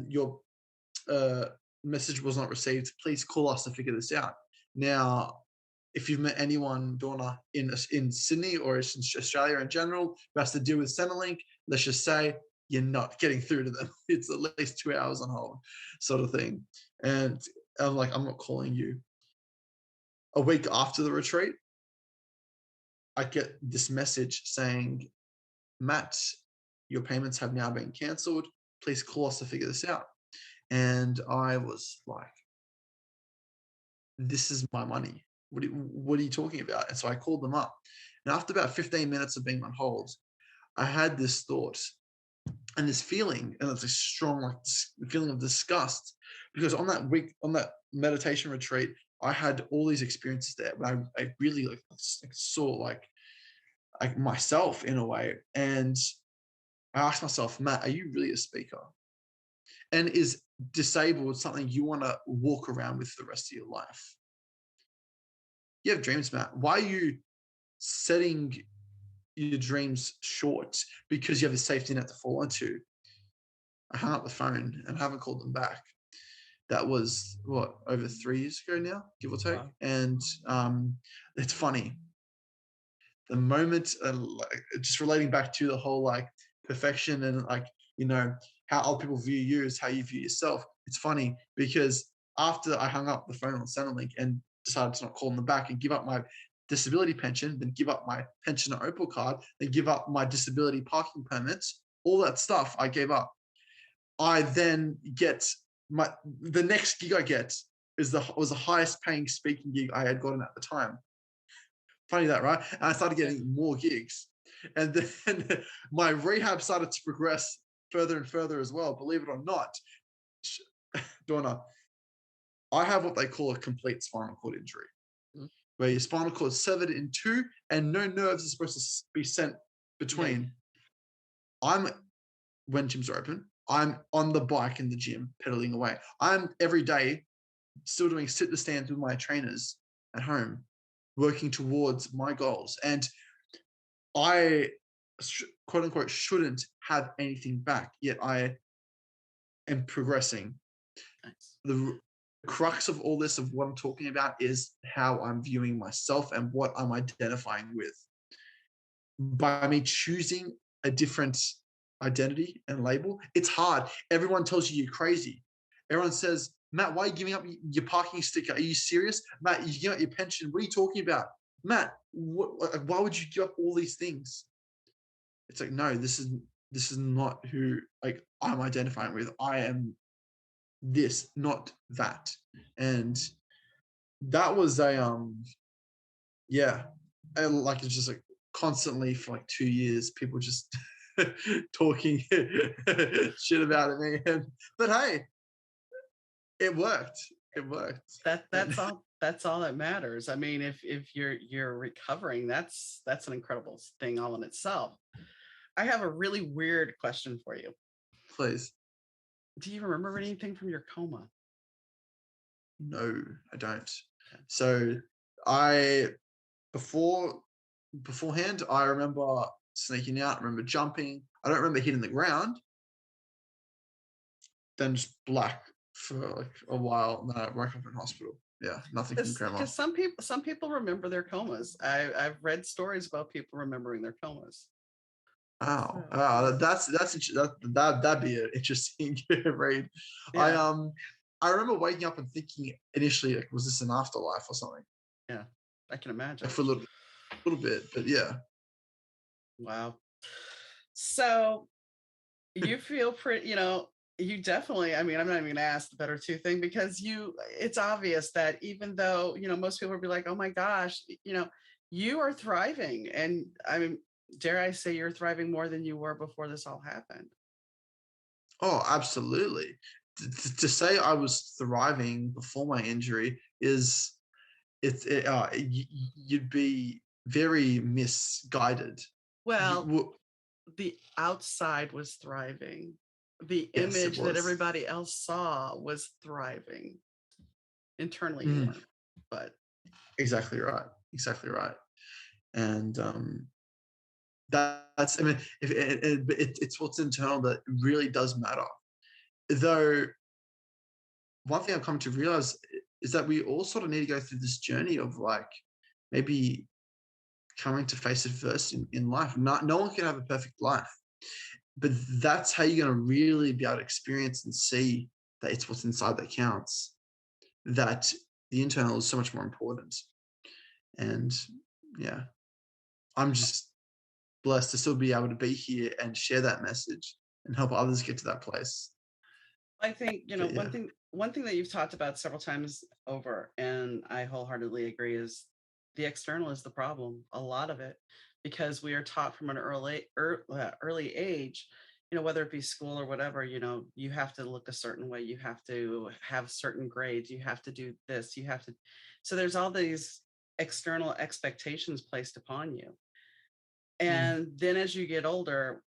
your uh, message was not received. Please call us to figure this out. Now, if you've met anyone, Donna, in Sydney or in Australia in general, who has to deal with Centrelink, let's just say you're not getting through to them. It's at least 2 hours on hold, sort of thing. And I'm like, I'm not calling you. A week after the retreat, I get this message saying, Matt, your payments have now been cancelled. Please call us to figure this out. And I was like, this is my money. What are you talking about? And so I called them up. And after about 15 minutes of being on hold, I had this thought and this feeling, and it's a strong like feeling of disgust, because on that week, on that meditation retreat, I had all these experiences there, but I really like saw like myself in a way. And I asked myself, Matt, are you really a speaker? And is disabled something you want to walk around with the rest of your life? You have dreams, Matt. Why are you setting your dreams short because you have a safety net to fall into? I hung up the phone and haven't called them back. That was what, over 3 years ago now, give or take. Wow. And it's funny. The moment, just relating back to the whole like perfection and like, you know, how other people view you is how you view yourself. It's funny because after I hung up the phone on Centrelink and decided to not call them back and give up my disability pension, then give up my pensioner Opal card, then give up my disability parking permits, all that stuff I gave up. I then get the next gig I get was the highest paying speaking gig I had gotten at the time. Funny that, right? And I started Yeah. getting more gigs. And then my rehab started to progress further and further as well, believe it or not. Donna, I have what they call a complete spinal cord injury, Mm. where your spinal cord is severed in two and no nerves are supposed to be sent Yeah. between. I'm, when gyms are open, I'm on the bike in the gym, pedaling away. I'm every day still doing sit to stands with my trainers at home, working towards my goals. And I, quote unquote, shouldn't have anything back, yet I am progressing. Nice. The crux of all this, of what I'm talking about, is how I'm viewing myself and what I'm identifying with. By me choosing a different identity and label, it's hard. Everyone tells you you're crazy. Everyone says, Matt, why are you giving up your parking sticker? Are you serious? Matt, you give up your pension. What are you talking about? Matt, why would you give up all these things? It's like, no, this is not who like I'm identifying with. I am this, not that. And that was a yeah. And like it's just like constantly for like 2 years, people just talking shit about me. But hey, it worked. It worked. And That's all that matters. I mean, if you're recovering, that's an incredible thing all in itself. I have a really weird question for you. please, Do you remember anything from your coma? no, I don't. Okay. So I before beforehand, I remember sneaking out, I remember jumping. I don't remember hitting the ground, then just black for like a while. And then I woke up in hospital. Yeah, nothing from coma. Because some people remember their comas. I've read stories about people remembering their comas. Wow. So That'd be an interesting read. I yeah, I remember waking up and thinking initially, like, was this an afterlife or something? yeah, I can Like imagine. for a little bit, but yeah. Wow. So you feel pretty, you definitely, I mean, I'm not even gonna ask the better two thing because it's obvious that even though, most people would be like, oh my gosh, you are thriving. And I mean, dare I say you're thriving more than you were before this all happened. Oh, absolutely. To say I was thriving before my injury is you'd be very misguided. You, Well, the outside was thriving. The yes, it image that was. everybody else saw was thriving. Internally, you Mm, weren't, but exactly right. Exactly right. And that's, I mean, if it's what's internal that really does matter. Though one thing I've come to realize is that we all sort of need to go through this journey of like maybe coming to face adversity in life. Not no one can have a perfect life, but that's how you're going to really be able to experience and see that it's what's inside that counts. That the internal is so much more important. And yeah, I'm just blessed to still be able to be here and share that message and help others get to that place. I think, But one yeah. thing that you've talked about several times over, and I wholeheartedly agree, is the external is the problem. A lot of it, because we are taught from an early age, whether it be school or whatever, you have to look a certain way, you have to have certain grades, you have to do this, you have to. So there's all these external expectations placed upon you. Mm. And then as you get older,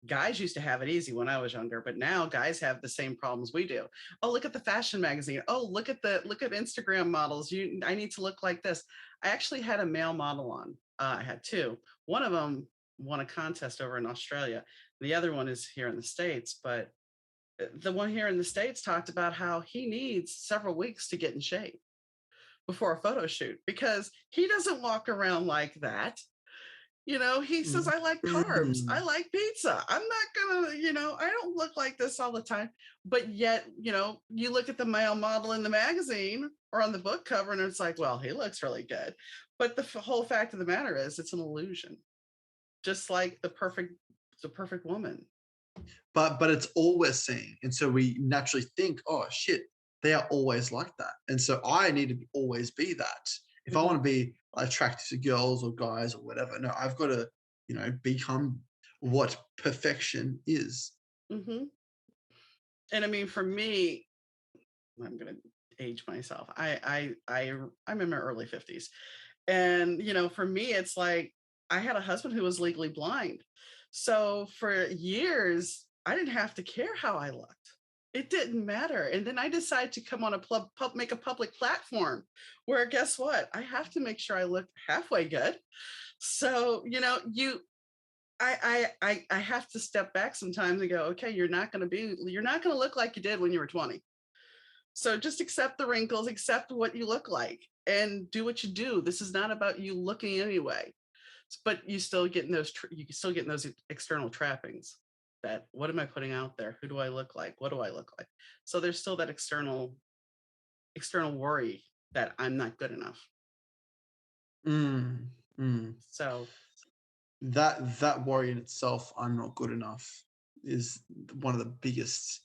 guys used to have it easy when I was younger, but now guys have the same problems we do. Oh, look at the fashion magazine. Oh, look at Instagram models. I need to look like this. I actually had a male model on. I had two. One of them won a contest over in Australia. The other one is here in the States, but the one here in the States talked about how he needs several weeks to get in shape before a photo shoot because he doesn't walk around like that. He says, Mm. I like carbs. I Mm. like pizza. I'm not gonna, I don't look like this all the time. But yet, you look at the male model in the magazine or on the book cover and it's like, well, he looks really good. But the whole fact of the matter is it's an illusion, just like the perfect woman. But it's all we're seeing. And so we naturally think, oh shit, they are always like that. And so I need to always be that. If I Hmm. want to be attracted to girls or guys or whatever, no, I've got to, become what perfection is. Hmm. And I mean, for me, I'm gonna age myself. I'm in my early 50s. And, for me, it's like I had a husband who was legally blind. So for years, I didn't have to care how I looked. It didn't matter. And then I decided to come on make a public platform where guess what? I have to make sure I look halfway good. So, I have to step back sometimes and go, okay, you're not going to look like you did when you were 20. So just accept the wrinkles, accept what you look like, and do what you do. This is not about you looking anyway, but you still getting those external trappings. That what am I putting out there? Who do I look like? What do I look like? So there's still that external worry that I'm not good enough. Mm, mm. So That worry in itself, I'm not good enough, is one of the biggest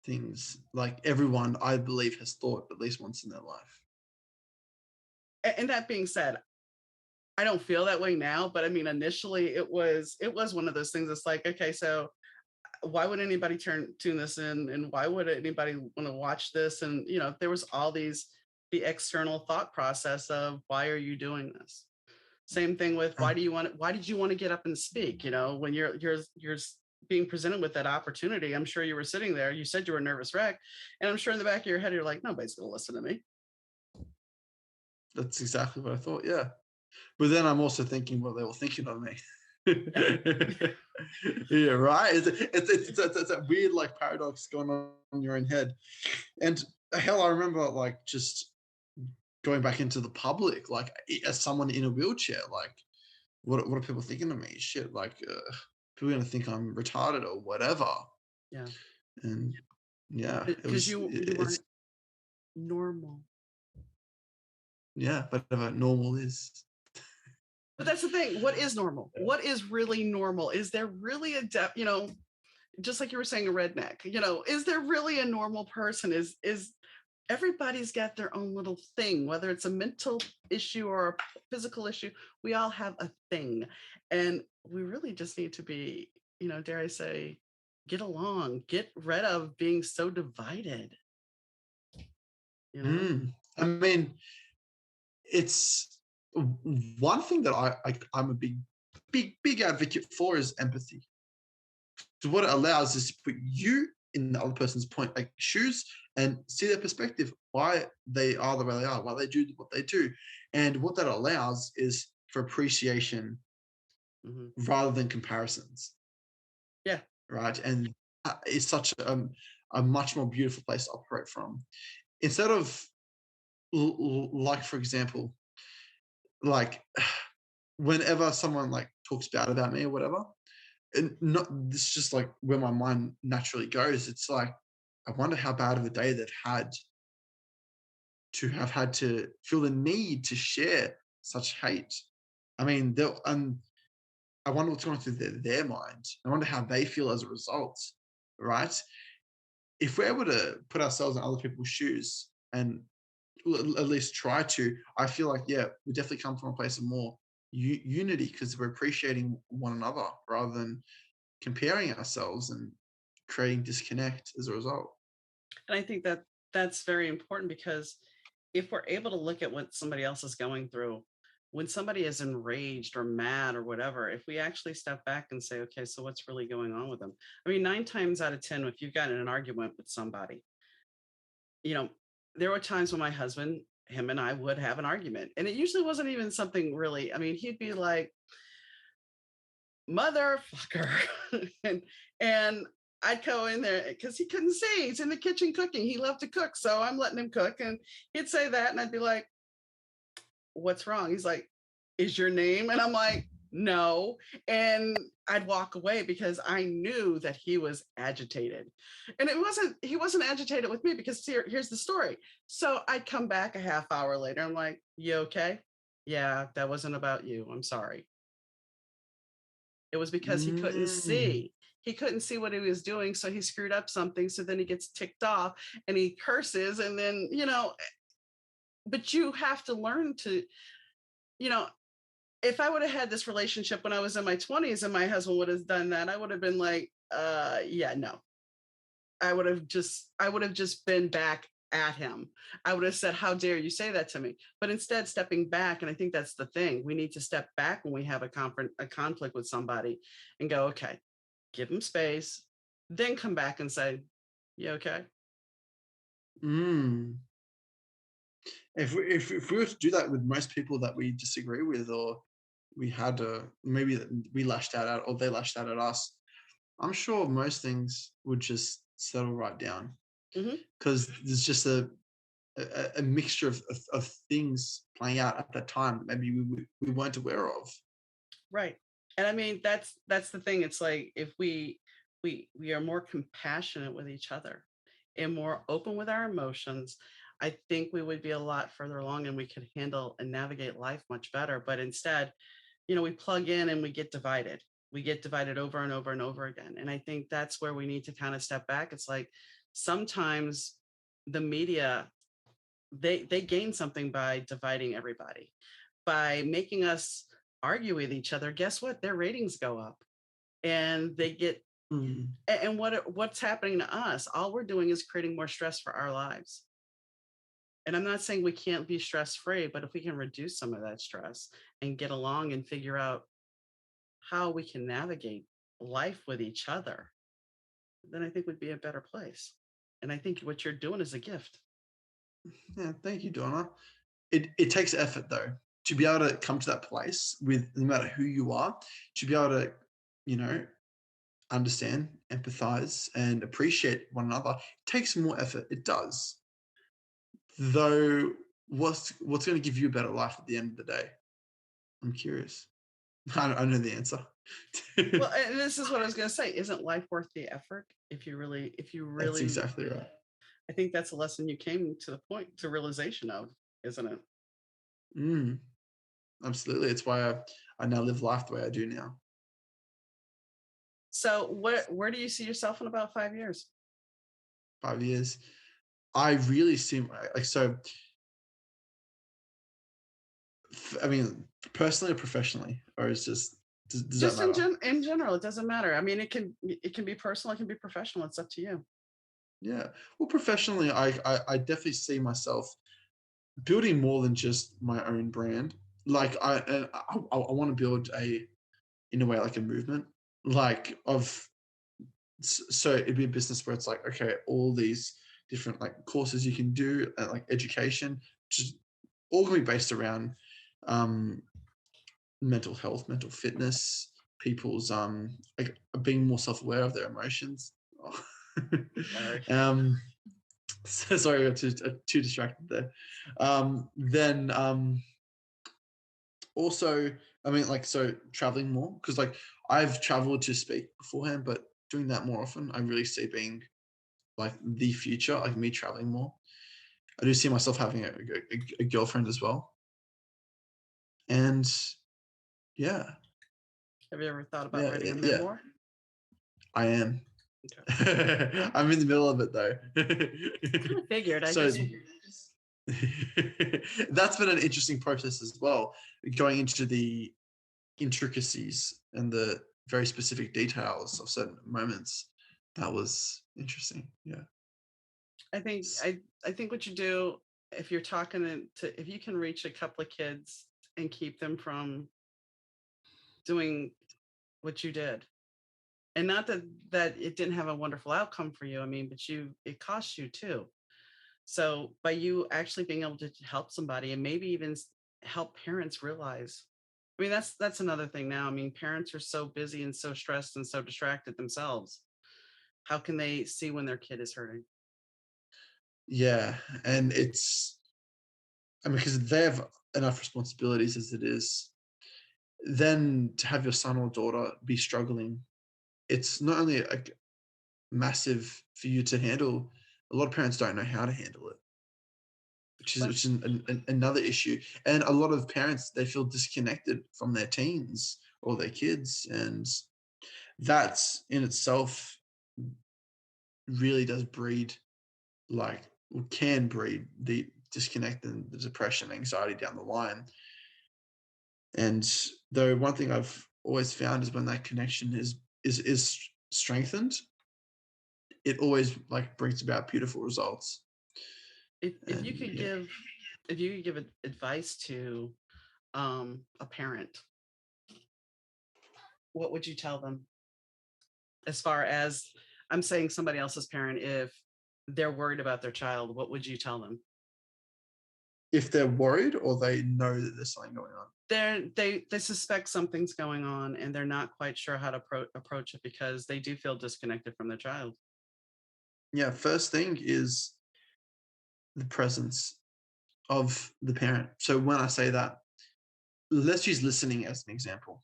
things. Like everyone, I believe, has thought at least once in their life. and that being said, I don't feel that way now, but I mean initially it was one of those things that's like, okay, so why would anybody tune this in and why would anybody want to watch this? And there was all the external thought process of why are you doing this? Same thing with Uh, why did you want to get up and speak? When you're being presented with that opportunity, I'm sure you were sitting there, you said you were a nervous wreck, and I'm sure in the back of your head you're like, nobody's gonna listen to me. that's exactly what I thought. Yeah. But then I'm also thinking what they were thinking of me. Yeah. Yeah, right. It's that weird like paradox going on in your own head. And hell, I remember like just going back into the public, like as someone in a wheelchair, like what are people thinking of me? Shit, like people are going to think I'm retarded or whatever. Yeah. And yeah, Because you it's, weren't normal. yeah, whatever normal is. But that's the thing. What is normal? What is really normal? Is there really a depth, just like you were saying, a redneck, is there really a normal person? Is everybody's got their own little thing, whether it's a mental issue or a physical issue, we all have a thing. And we really just need to be, dare I say, get along, get rid of being so divided, you know? I mean, it's one thing that I'm a big advocate for is empathy. So what it allows is to put you in the other person's point, like shoes, and see their perspective, why they are the way they are, why they do what they do. And what that allows is for appreciation Mhm. rather than comparisons, Yeah. right? And it's such a much more beautiful place to operate from. Instead of, like, for example, like whenever someone like talks bad about me or whatever, and not this is just like where my mind naturally goes. It's like, I wonder how bad of a day they've had to have had to feel the need to share such hate. I mean, I wonder what's going through their mind. I wonder how they feel as a result, right? If we're able to put ourselves in other people's shoes and at least try to, I feel like, yeah, we definitely come from a place of more unity because we're appreciating one another rather than comparing ourselves and creating disconnect as a result. And I think that that's very important because if we're able to look at what somebody else is going through, when somebody is enraged or mad or whatever, if we actually step back and say, okay, so what's really going on with them? I mean, 9 times out of 10, if you've gotten in an argument with somebody, you know, there were times when my husband, him and I would have an argument. And it usually wasn't even something really, I mean, he'd be like, motherfucker. and I'd go in there because he couldn't see. He's in the kitchen cooking. He loved to cook. So I'm letting him cook. And he'd say that. And I'd be like, what's wrong? He's like, is your name? And I'm like, no. And I'd walk away because I knew that he was agitated. And he wasn't agitated with me because here's the story. So I'd come back a half hour later. I'm like, you okay? Yeah, that wasn't about you. I'm sorry. It was because he couldn't Mm, see. He couldn't see what he was doing. So he screwed up something. So then he gets ticked off and he curses. And then, but you have to learn to, you know, if I would have had this relationship when I was in my 20s and my husband would have done that, I would have been like, yeah, no. I would have just been back at him. I would have said, how dare you say that to me? But instead, stepping back, and I think that's the thing. We need to step back when we have a conflict with somebody and go, okay, give them space, then come back and say, you okay? mm. If we were to do that with most people that we disagree with, or we had maybe that we lashed out at, or they lashed out at us, I'm sure most things would just settle right down Hmm. because there's just a mixture of things playing out at that time that maybe we weren't aware of. Right. And I mean, that's the thing. It's like if we are more compassionate with each other and more open with our emotions, I think we would be a lot further along and we could handle and navigate life much better. But instead, we plug in and we get divided. We get divided over and over and over again. And I think that's where we need to kind of step back. It's like sometimes the media, they gain something by dividing everybody, by making us argue with each other. Guess what? Their ratings go up and they get, Mm. and what's happening to us? All we're doing is creating more stress for our lives. And I'm not saying we can't be stress free, but if we can reduce some of that stress and get along and figure out how we can navigate life with each other, then I think we'd be a better place. And I think what you're doing is a gift. Yeah, thank you, Donna. It takes effort though to be able to come to that place with no matter who you are, to be able to, you know, understand, empathize, and appreciate one another. It takes more effort. It does. Though, what's going to give you a better life at the end of the day? I'm curious. I know the answer. Well, and this is what I was going to say. Isn't life worth the effort? If you That's really, exactly right. I think that's a lesson you came to the point to realization of, isn't it? Mm, absolutely. It's why I now live life the way I do now. So, where do you see yourself in about 5 years? 5 years. I really see like so. I mean, personally or professionally, or is just does that Just matter? in general, it doesn't matter. I mean, it can be personal, it can be professional. It's up to you. Yeah. Well, professionally, I definitely see myself building more than just my own brand. Like I want to build in a way like a movement, like of so it'd be a business where it's like, okay, all these different like courses you can do, like education, just all gonna be based around um mental health, mental fitness, people's like being more self-aware of their emotions. Sorry. um so sorry, I got too distracted there. Then also, I mean, like, so traveling more because like I've traveled to speak beforehand, but doing that more often, I really see being like the future, like me traveling more. I do see myself having a girlfriend as well, and yeah, Have you ever thought about yeah, writing a yeah. memoir? I am. Okay. I'm in the middle of it though. Kind of figured. I So just that's been an interesting process as well, going into the intricacies and the very specific details of certain moments. That was interesting. Yeah. I think I think what you do if you're talking to if you can reach a couple of kids and keep them from doing what you did. And not that it didn't have a wonderful outcome for you. I mean, but it cost you too. So by you actually being able to help somebody and maybe even help parents realize. I mean, that's another thing now. I mean, parents are so busy and so stressed and so distracted themselves. How can they see when their kid is hurting? Yeah. And I mean, because they have enough responsibilities as it is. Then to have your son or daughter be struggling, it's not only like massive for you to handle. A lot of parents don't know how to handle it, But which is another issue. And a lot of parents, they feel disconnected from their teens or their kids, and that's in itself really does breed like can breed the disconnect and the depression, anxiety down the line. And though one thing I've always found is when that connection is strengthened, it always like brings about beautiful results. if you And could yeah, give advice to a parent, what would you tell them? As far as I'm saying somebody else's parent, if they're worried about their child, what would you tell them? if they're worried or they know that there's something going on. They suspect something's going on and they're not quite sure how to approach it because they do feel disconnected from their child. Yeah, first thing is the presence of the parent. So when I say that, let's use listening as an example.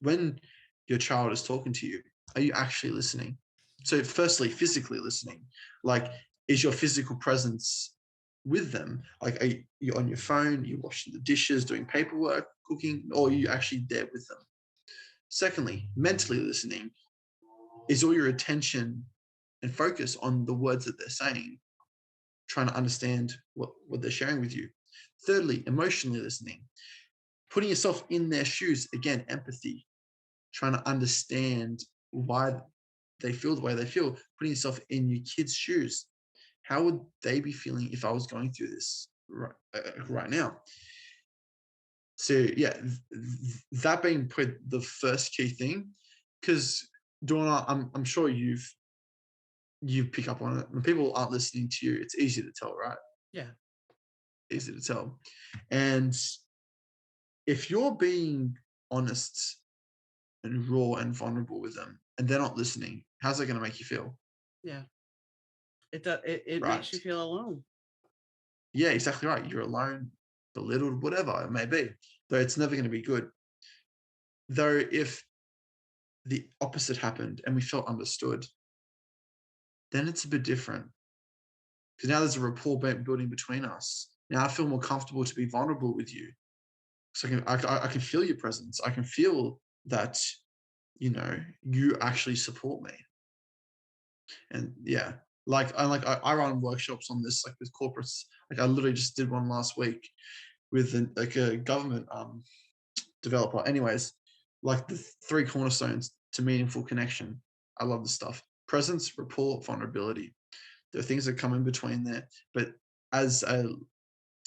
When your child is talking to you, are you actually listening? So, firstly, physically listening. Like, is your physical presence with them? Like, are you on your phone? You're washing the dishes, doing paperwork, cooking, or are you actually there with them? Secondly, mentally listening. Is all your attention and focus on the words that they're saying, trying to understand what they're sharing with you? Thirdly, emotionally listening, putting yourself in their shoes, again, empathy, trying to understand why they feel the way they feel, putting yourself in your kids' shoes. How would they be feeling if I was going through this right now? So yeah, that being put the first key thing, because Donna, I'm sure you pick up on it. When people aren't listening to you, it's easy to tell, right? Yeah. Easy to tell. And if you're being honest and raw and vulnerable with them and they're not listening, how's that going to make you feel? Yeah. It does it makes Right. you feel alone. Yeah, exactly right. You're alone, belittled, whatever it may be, but it's never going to be good. Though if the opposite happened and we felt understood, then it's a bit different because now there's a rapport building between us. Now I feel more comfortable to be vulnerable with you. So I can feel your presence. I can feel that, you actually support me. And yeah, I run workshops on this, like with corporates. Like I literally just did one last week with a government developer. Anyways, like the three cornerstones to meaningful connection. I love this stuff: presence, rapport, vulnerability. There are things that come in between there, but as a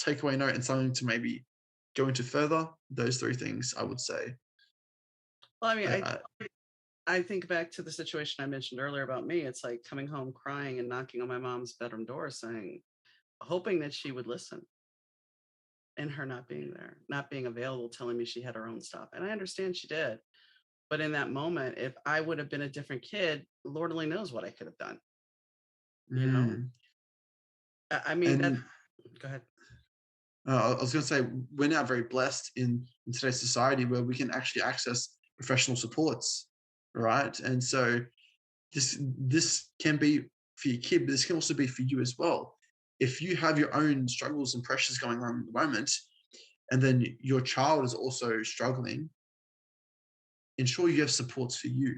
takeaway note and something to maybe go into further, those three things I would say. Well, I mean, I, I think back to the situation I mentioned earlier about me. It's like coming home crying and knocking on my mom's bedroom door saying, hoping that she would listen, and her not being there, not being available, telling me she had her own stuff. And I understand she did. But in that moment, if I would have been a different kid, Lord only knows what I could have done, you know? mm, I mean, that, and go ahead. I was going to say we're now very blessed in today's society where we can actually access professional supports, right? And so this can be for your kid, but this can also be for you as well. If you have your own struggles and pressures going on at the moment, and then your child is also struggling, ensure you have supports for you,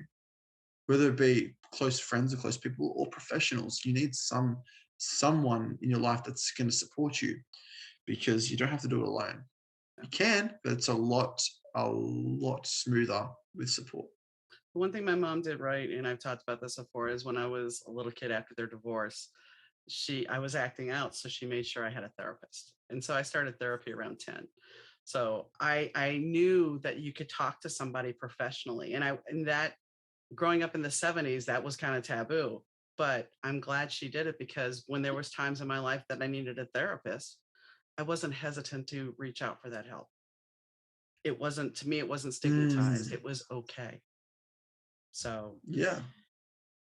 whether it be close friends or close people or professionals. You need someone in your life that's going to support you because you don't have to do it alone. You can, but it's a lot smoother with support. One thing my mom did right, and I've talked about this before, is when I was a little kid after their divorce, I was acting out, so she made sure I had a therapist. And so I started therapy around 10. So I knew that you could talk to somebody professionally. And that growing up in the 70s, that was kind of taboo. But I'm glad she did it, because when there was times in my life that I needed a therapist, I wasn't hesitant to reach out for that help. It wasn't, to me, it wasn't stigmatized. Mm, It was okay. So yeah.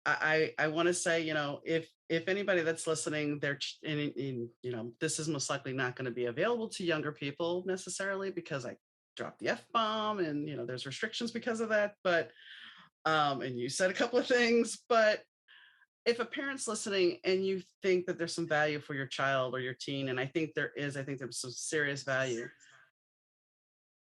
I want to say, if anybody that's listening, this is most likely not going to be available to younger people necessarily, because I dropped the F bomb, and there's restrictions because of that. But and you said a couple of things, but if a parent's listening and you think that there's some value for your child or your teen, and I think there's some serious value,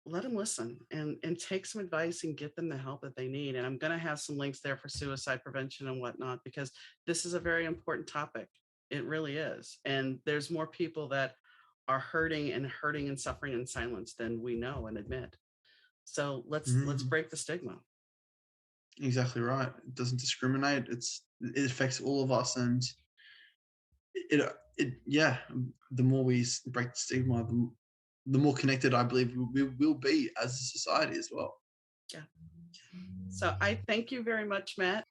let them listen and take some advice and get them the help that they need. And I'm going to have some links there for suicide prevention and whatnot, because this is a very important topic. It really is. And there's more people that are hurting and suffering in silence than we know and admit. So let's Mm, break the stigma. exactly right. It doesn't discriminate. It affects all of us, and yeah. The more we break the stigma, the more connected I believe we will be as a society as well. Yeah. So I thank you very much, Matt.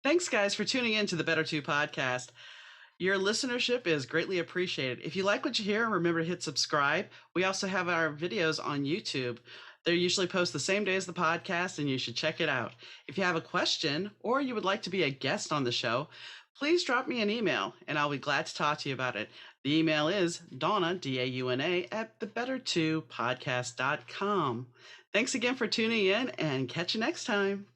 Thanks, guys, for tuning in to the Better 2 podcast. Your listenership is greatly appreciated. If you like what you hear, remember to hit subscribe. We also have our videos on YouTube. They're usually posted the same day as the podcast, and you should check it out. If you have a question or you would like to be a guest on the show, please drop me an email, and I'll be glad to talk to you about it. The email is Donna, Dauna, at thebetter2podcast.com. Thanks again for tuning in, and catch you next time.